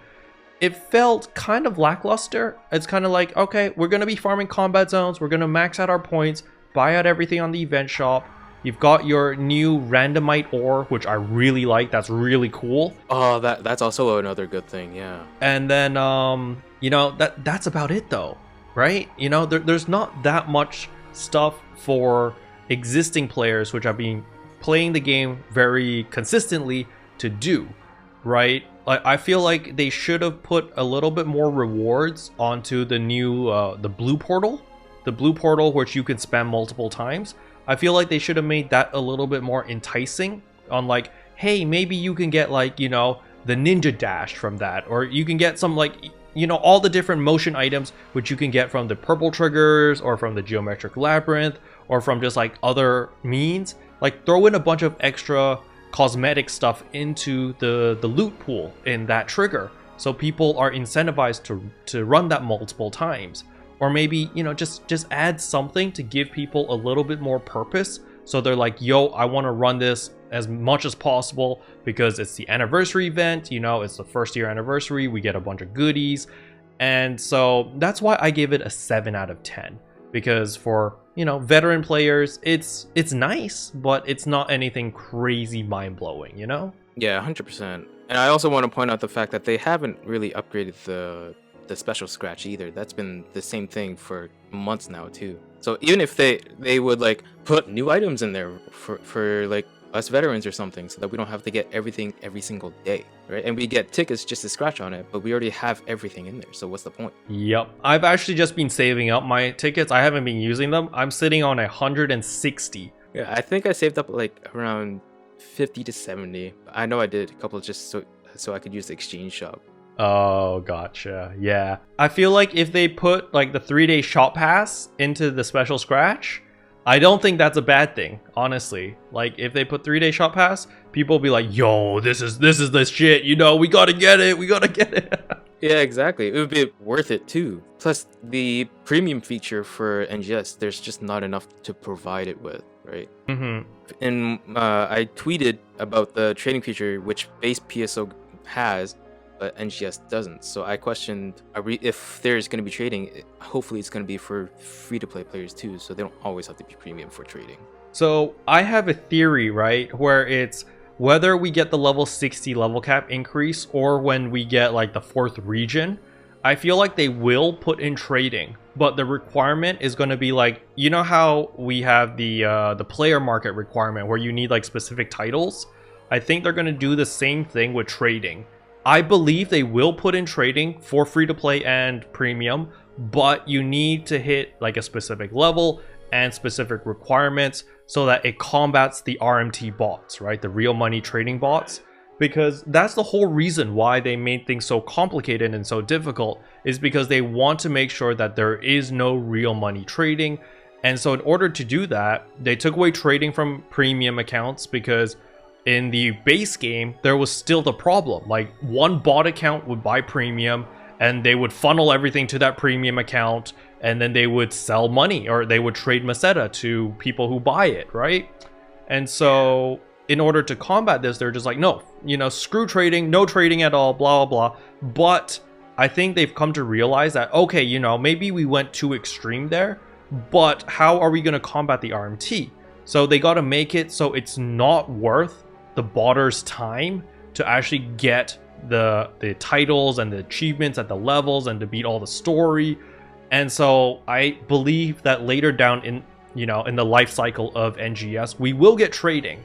it felt kind of lackluster. It's kind of like, okay, we're going to be farming combat zones. We're going to max out our points, buy out everything on the event shop. You've got your new randomite ore, which I really like. That's really cool. Oh, that's also another good thing, yeah. And then, you know, that's about it though, right? You know, there's not that much stuff for existing players, which have been playing the game very consistently, to do, right? Like, I feel like they should have put a little bit more rewards onto the new, the blue portal, which you can spam multiple times. I feel like they should have made that a little bit more enticing on like, hey, maybe you can get like, you know, the ninja dash from that, or you can get some like, you know, all the different motion items which you can get from the purple triggers or from the geometric labyrinth or from just like other means. Like throw in a bunch of extra cosmetic stuff into the loot pool in that trigger, so people are incentivized to run that multiple times. Or maybe, you know, just add something to give people a little bit more purpose, so they're like, yo, I want to run this as much as possible because it's the anniversary event, you know, it's the first year anniversary, we get a bunch of goodies. And so that's why I give it a 7 out of 10, because for, you know, veteran players, it's nice, but it's not anything crazy mind-blowing, you know? Yeah, 100%. And I also want to point out the fact that they haven't really upgraded the special scratch either. That's been the same thing for months now too. So even if they would like put new items in there for like us veterans or something, so that we don't have to get everything every single day, right? And we get tickets just to scratch on it, but we already have everything in there, so what's the point? Yep. I've actually just been saving up my tickets. I haven't been using them. I'm sitting on 160. Yeah, I think I saved up like around 50 to 70. I know I did a couple just so I could use the exchange shop. Oh, gotcha. Yeah. I feel like if they put like the 3-day shop pass into the special scratch, I don't think that's a bad thing, honestly. Like, if they put 3-day shop pass, people will be like, yo, this is the shit, you know, we gotta get it. Yeah, exactly. It would be worth it too. Plus, the premium feature for NGS, there's just not enough to provide it with, right? Mm-hmm. And I tweeted about the trading feature, which base PSO has, but NGS doesn't. So I questioned if there's going to be trading, hopefully it's going to be for free-to-play players too, so they don't always have to be premium for trading. So I have a theory, right, where it's whether we get the level 60 level cap increase or when we get like the 4th region, I feel like they will put in trading, but the requirement is going to be like, you know how we have the player market requirement where you need like specific titles? I think they're going to do the same thing with trading. I believe they will put in trading for free-to-play and premium, but you need to hit like a specific level and specific requirements so that it combats the RMT bots, right? The real money trading bots. Because that's the whole reason why they made things so complicated and so difficult, is because they want to make sure that there is no real money trading. And so in order to do that, they took away trading from premium accounts, because in the base game, there was still the problem. Like, one bot account would buy premium, and they would funnel everything to that premium account, and then they would sell money, or they would trade Meseta to people who buy it, right? And so, in order to combat this, they're just like, no, you know, screw trading, no trading at all, blah, blah, blah. But I think they've come to realize that, okay, you know, maybe we went too extreme there, but how are we going to combat the RMT? So they got to make it so it's not worth the botter's time to actually get the titles and the achievements at the levels and to beat all the story. And so I believe that later down in, you know, in the life cycle of NGS, we will get trading,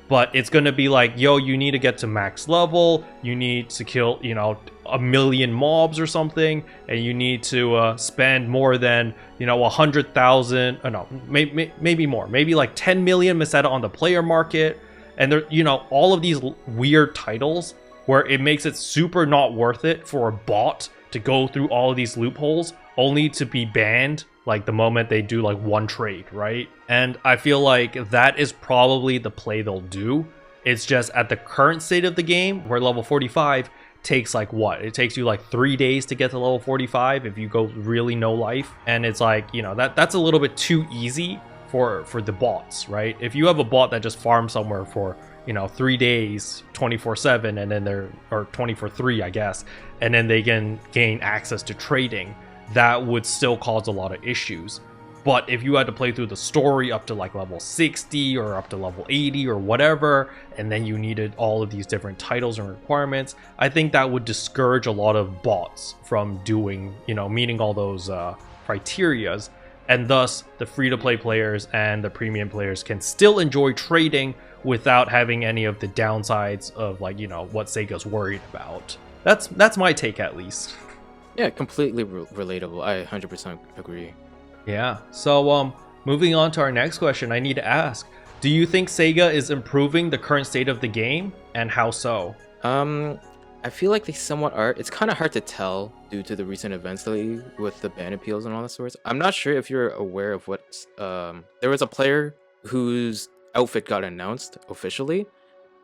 but it's going to be like, yo, you need to get to max level, you need to kill, you know, 1 million mobs or something, and you need to spend more than, you know, 100,000, no, maybe more, maybe like 10 million Meseta on the player market. And there, you know, all of these weird titles where it makes it super not worth it for a bot to go through all of these loopholes only to be banned like the moment they do like one trade, right? And I feel like that is probably the play they'll do. It's just at the current state of the game, where level 45 takes like what? It takes you like 3 days to get to level 45 if you go really no life. And it's like, you know, that's a little bit too easy for the bots, right? If you have a bot that just farms somewhere for, you know, 3 days 24/7, and then they're, or 24/3 I guess, and then they can gain access to trading, that would still cause a lot of issues. But if you had to play through the story up to like level 60 or up to level 80 or whatever, and then you needed all of these different titles and requirements, I think that would discourage a lot of bots from doing, you know, meeting all those criterias. And thus, the free-to-play players and the premium players can still enjoy trading without having any of the downsides of, like, you know, what Sega's worried about. That's my take, at least. Yeah, completely relatable. I 100% agree. Yeah. So, moving on to our next question, I need to ask, do you think Sega is improving the current state of the game, and how so? I feel like they somewhat are. It's kind of hard to tell due to the recent events lately with the ban appeals and all that sorts. I'm not sure if you're aware of what there was a player whose outfit got announced officially,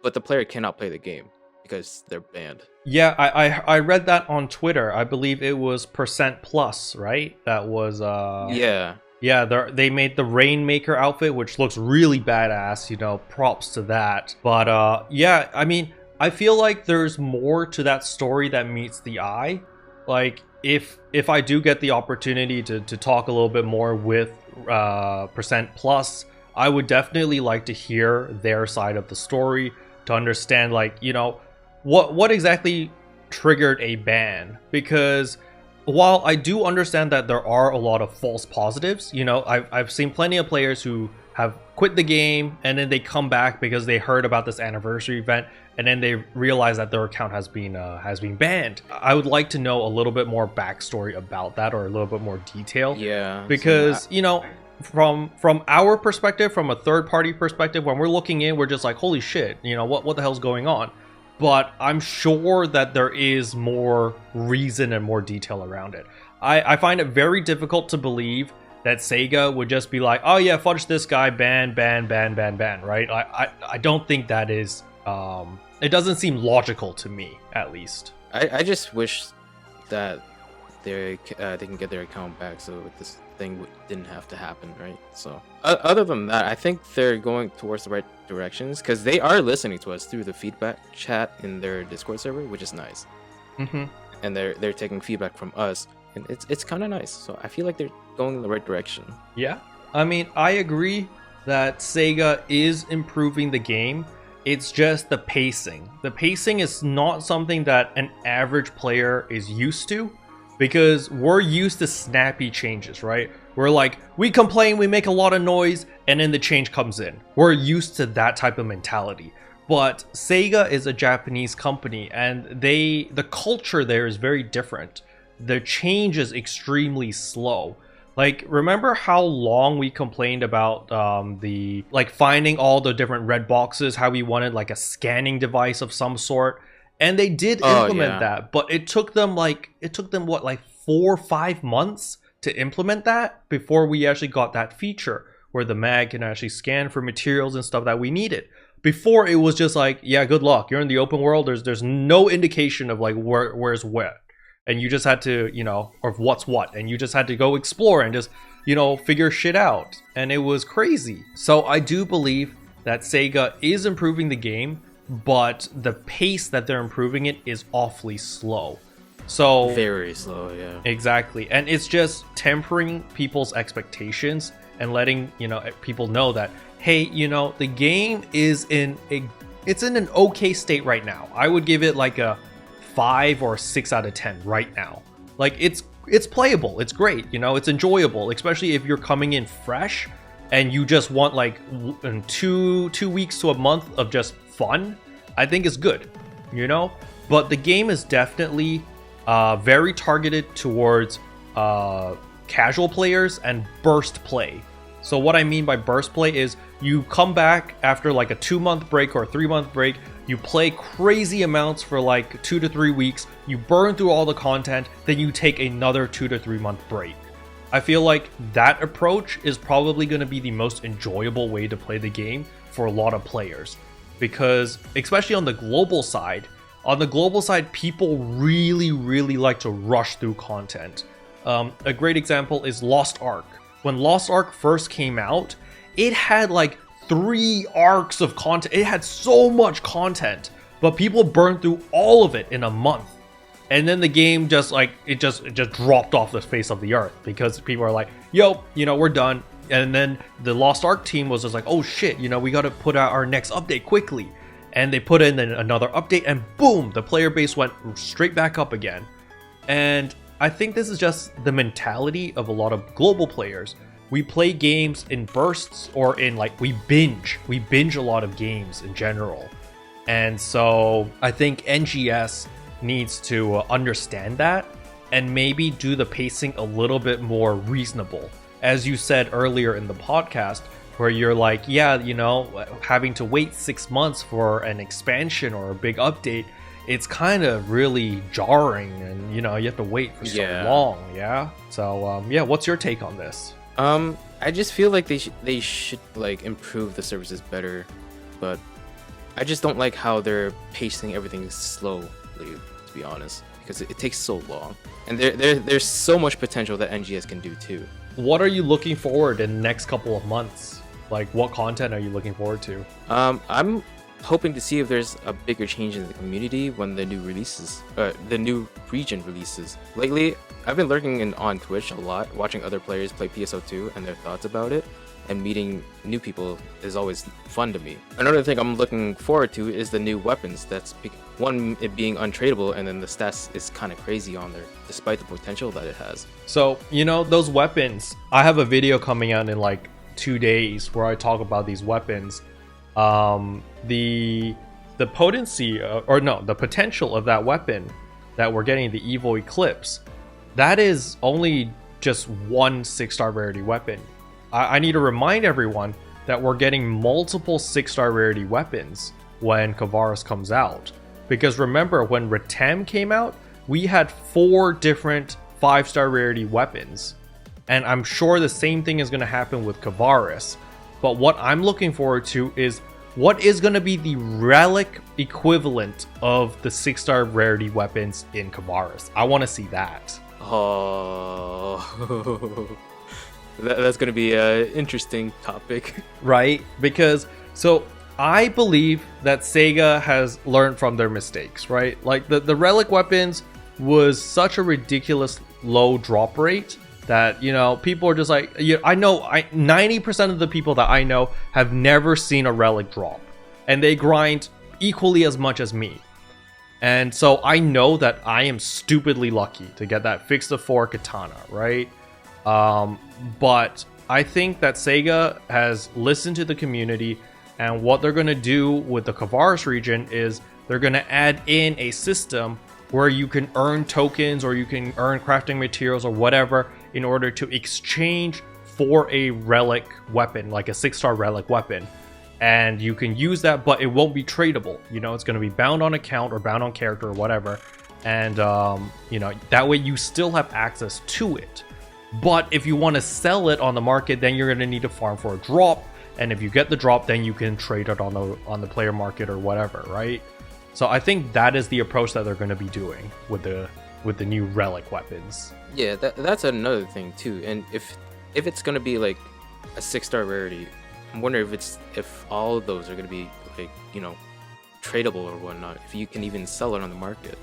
but the player cannot play the game because they're banned. Yeah, I read that on Twitter. I believe it was Percent Plus, right? That was Yeah. Yeah, they made the Rainmaker outfit, which looks really badass, you know, props to that. But yeah, I mean, I feel like there's more to that story that meets the eye. Like, if I do get the opportunity to talk a little bit more with Percent Plus, I would definitely like to hear their side of the story to understand, like, you know, what exactly triggered a ban. Because while I do understand that there are a lot of false positives, you know, I've seen plenty of players who have quit the game and then they come back because they heard about this anniversary event and then they realize that their account has been banned. I would like to know a little bit more backstory about that, or a little bit more detail. Yeah. Because, you know, from our perspective, from a third party perspective, when we're looking in, we're just like, holy shit, you know, what the hell's going on? But I'm sure that there is more reason and more detail around it. I find it very difficult to believe that Sega would just be like, oh yeah, fudge this guy, ban, right? I don't think that is, it doesn't seem logical to me, at least. I just wish that they can get their account back so this thing didn't have to happen, right? So other than that, I think they're going towards the right directions because they are listening to us through the feedback chat in their Discord server, which is nice. Mm-hmm. And they're taking feedback from us, and it's kind of nice. So I feel like they're going in the right direction. Yeah, I mean, I agree that Sega is improving the game. It's just the pacing. The pacing is not something that an average player is used to, because we're used to snappy changes, right? We're like, we complain, we make a lot of noise, and then the change comes in. We're used to that type of mentality. But Sega is a Japanese company, and the culture there is very different. The change is extremely slow. Like, remember how long we complained about finding all the different red boxes, how we wanted like a scanning device of some sort? And they did implement that, but it took them what, like 4 or 5 months to implement that before we actually got that feature where the mag can actually scan for materials and stuff that we needed. Before, it was just like, yeah, good luck. You're in the open world. There's no indication of like where's what. And you just had to, you know, or what's what. And you just had to go explore and just, you know, figure shit out. And it was crazy. So I do believe that Sega is improving the game, but the pace that they're improving it is awfully slow. So very slow, yeah. Exactly. And it's just tempering people's expectations and letting, you know, people know that, hey, you know, the game is in an okay state right now. I would give it like a 5 or 6 out of 10 right now. Like, it's playable, it's great, you know, it's enjoyable, especially if you're coming in fresh and you just want like 2 weeks to a month of just fun. I think it's good, you know. But the game is definitely very targeted towards casual players and burst play. So what I mean by burst play is you come back after like a 2-month break or a 3-month break, you play crazy amounts for like 2 to 3 weeks, you burn through all the content, then you take another 2 to 3 month break. I feel like that approach is probably going to be the most enjoyable way to play the game for a lot of players. Because, especially on the global side, people really, really like to rush through content. A great example is Lost Ark. When Lost Ark first came out, it had like 3 arcs of content. It had so much content, but people burned through all of it in a month. And then the game just dropped off the face of the earth because people are like, yo, you know, we're done. And then the Lost Ark team was just like, oh shit, you know, we got to put out our next update quickly. And they put in another update and boom, the player base went straight back up again. And I think this is just the mentality of a lot of global players. We play games in bursts, or in like, we binge a lot of games in general. And so I think NGS needs to understand that and maybe do the pacing a little bit more reasonable. As you said earlier in the podcast, where you're like, yeah, you know, having to wait 6 months for an expansion or a big update, it's kind of really jarring, and you know, you have to wait for so long. Yeah. So yeah, what's your take on this? I just feel like they should like improve the services better, but I just don't like how they're pacing everything slowly, to be honest, because it takes so long. And there's so much potential that NGS can do too. What are you looking forward in the next couple of months? Like, what content are you looking forward to? I'm hoping to see if there's a bigger change in the community when the new releases, the new region releases. Lately, I've been lurking on Twitch a lot, watching other players play PSO2 and their thoughts about it, and meeting new people is always fun to me. Another thing I'm looking forward to is the new weapons. That's one, it being untradeable, and then the stats is kind of crazy on there, despite the potential that it has. So, you know, those weapons, I have a video coming out in like 2 days where I talk about these weapons. The potency, the potential of that weapon that we're getting, the evil Eclipse, that is only just one 6-star rarity weapon. I need to remind everyone that we're getting multiple 6-star rarity weapons when Kavaris comes out. Because remember, when Retem came out, we had 4 different 5-star rarity weapons. And I'm sure the same thing is going to happen with Kavaris. But what I'm looking forward to is what is going to be the relic equivalent of the 6-star rarity weapons in Kavaris. I want to see that. Oh, that's going to be an interesting topic. Right? Because, so I believe that Sega has learned from their mistakes, right? Like the relic weapons was such a ridiculous low drop rate that, you know, people are just like, I know 90% of the people that I know have never seen a relic drop, and they grind equally as much as me. And so I know that I am stupidly lucky to get that Fix the 4 katana, right? But I think that Sega has listened to the community, and what they're going to do with the Kavaris region is they're going to add in a system where you can earn tokens or you can earn crafting materials or whatever in order to exchange for a relic weapon, like a 6-star relic weapon. And you can use that, but it won't be tradable. You know, it's going to be bound on account or bound on character or whatever. And, you know, that way you still have access to it. But if you want to sell it on the market, then you're going to need to farm for a drop. And if you get the drop, then you can trade it on the player market or whatever, right? So I think that is the approach that they're going to be doing with the new relic weapons. Yeah, that's another thing too. And if it's going to be like a 6-star rarity, I'm wondering if all of those are going to be like, you know, tradable or whatnot, if you can even sell it on the market.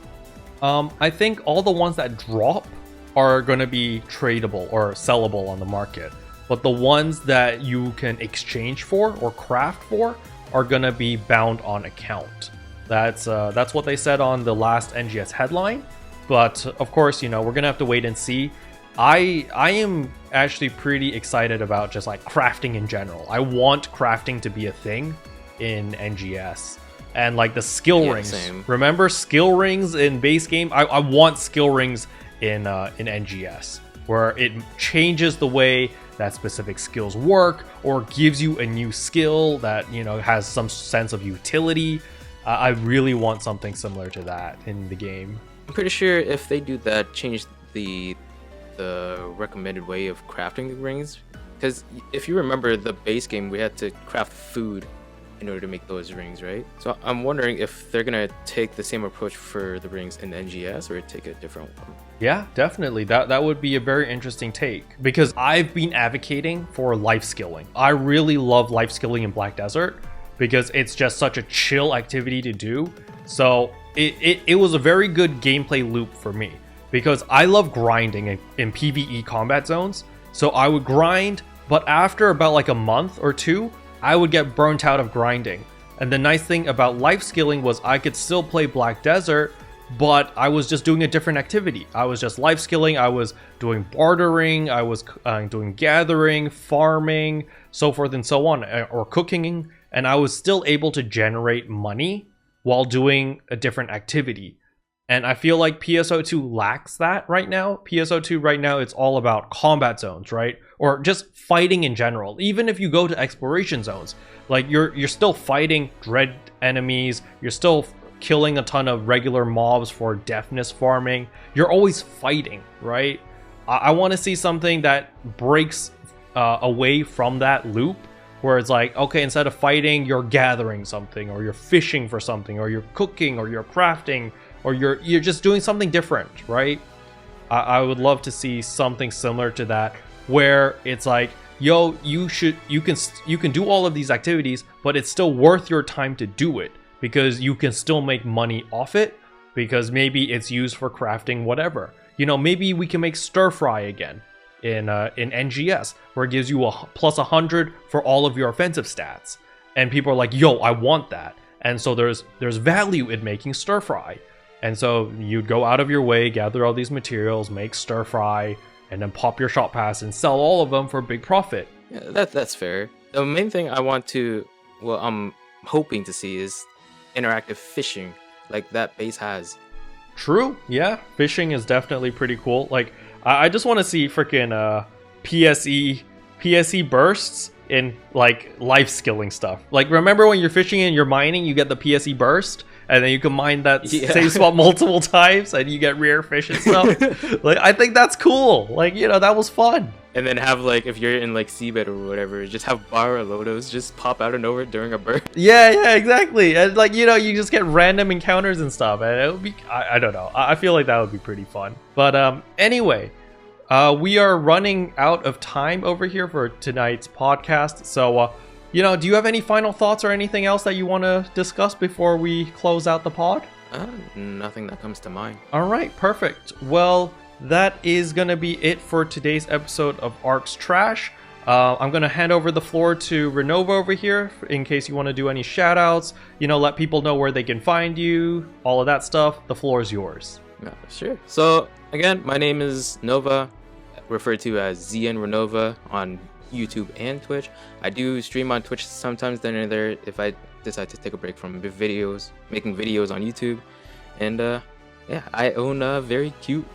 I think all the ones that drop are going to be tradable or sellable on the market, but the ones that you can exchange for or craft for are going to be bound on account. That's what they said on the last NGS headline, but of course, you know, we're going to have to wait and see. I am actually pretty excited about just like crafting in general. I want crafting to be a thing in NGS. And like the skill rings. Same. Remember skill rings in base game? I want skill rings in NGS, where it changes the way that specific skills work or gives you a new skill that, you know, has some sense of utility. I really want something similar to that in the game. I'm pretty sure if they do that, change the recommended way of crafting the rings, because if you remember the base game, we had to craft food in order to make those rings, right? So I'm wondering if they're gonna take the same approach for the rings in NGS or take a different one. Yeah, definitely. That would be a very interesting take, because I've been advocating for life skilling. I really love life skilling in Black Desert because it's just such a chill activity to do. So it was a very good gameplay loop for me, because I love grinding in PvE combat zones. So I would grind, but after about like a month or two, I would get burnt out of grinding. And the nice thing about life skilling was I could still play Black Desert, but I was just doing a different activity. I was just life skilling, I was doing bartering, I was doing gathering, farming, so forth and so on, or cooking, and I was still able to generate money while doing a different activity. And I feel like PSO2 lacks that right now. PSO2 right now, it's all about combat zones, right? Or just fighting in general. Even if you go to exploration zones, like you're still fighting dread enemies, you're still killing a ton of regular mobs for deafness farming. You're always fighting, right? I want to see something that breaks away from that loop where it's like, okay, instead of fighting, you're gathering something, or you're fishing for something, or you're cooking, or you're crafting, or you're just doing something different, right? I would love to see something similar to that, where it's like, yo, you can do all of these activities, but it's still worth your time to do it because you can still make money off it, because maybe it's used for crafting whatever. You know, maybe we can make stir fry again in NGS, where it gives you a plus 100 for all of your offensive stats, and people are like, yo, I want that. And so there's value in making stir fry, and so you'd go out of your way, gather all these materials, make stir fry, and then pop your shop pass and sell all of them for a big profit. Yeah, that's fair. The main thing I'm hoping to see is interactive fishing, like that base has. True, yeah, fishing is definitely pretty cool. Like, I just want to see freaking PSE bursts in like life skilling stuff. Like, remember when you're fishing and you're mining, you get the PSE burst, and then you can mine that same spot multiple times, and you get rare fish and stuff. Like, I think that's cool. Like, you know, that was fun. And then have, like, if you're in, like, seabed or whatever, just have Barolodos just pop out of nowhere during a burst. Yeah, exactly. And, like, you know, you just get random encounters and stuff. And it would be, I don't know. I feel like that would be pretty fun. But anyway, we are running out of time over here for tonight's podcast. So, you know, do you have any final thoughts or anything else that you want to discuss before we close out the pod? Nothing that comes to mind. All right, perfect. Well, that is going to be it for today's episode of Arks Trash. I'm going to hand over the floor to Renova over here in case you want to do any shout outs, you know, let people know where they can find you, all of that stuff. The floor is yours. Yeah, sure. So, again, my name is Nova, referred to as ZNRenova on YouTube and Twitch. I do stream on Twitch sometimes then and there if I decide to take a break from making videos on YouTube. And yeah, I own a very cute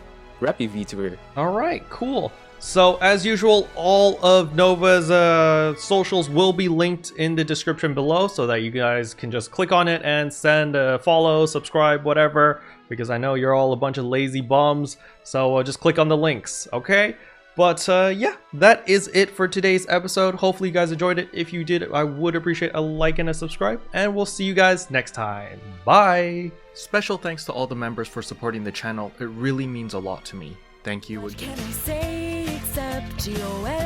Rappy VTuber. All right, cool. So as usual, all of Nova's socials will be linked in the description below, so that you guys can just click on it and send a follow, subscribe, whatever, because I know you're all a bunch of lazy bums. So just click on the links, okay? But yeah, that is it for today's episode. Hopefully you guys enjoyed it. If you did, I would appreciate a like and a subscribe, and we'll see you guys next time. Bye! Special thanks to all the members for supporting the channel. It really means a lot to me. Thank you again. What can I say except Geolab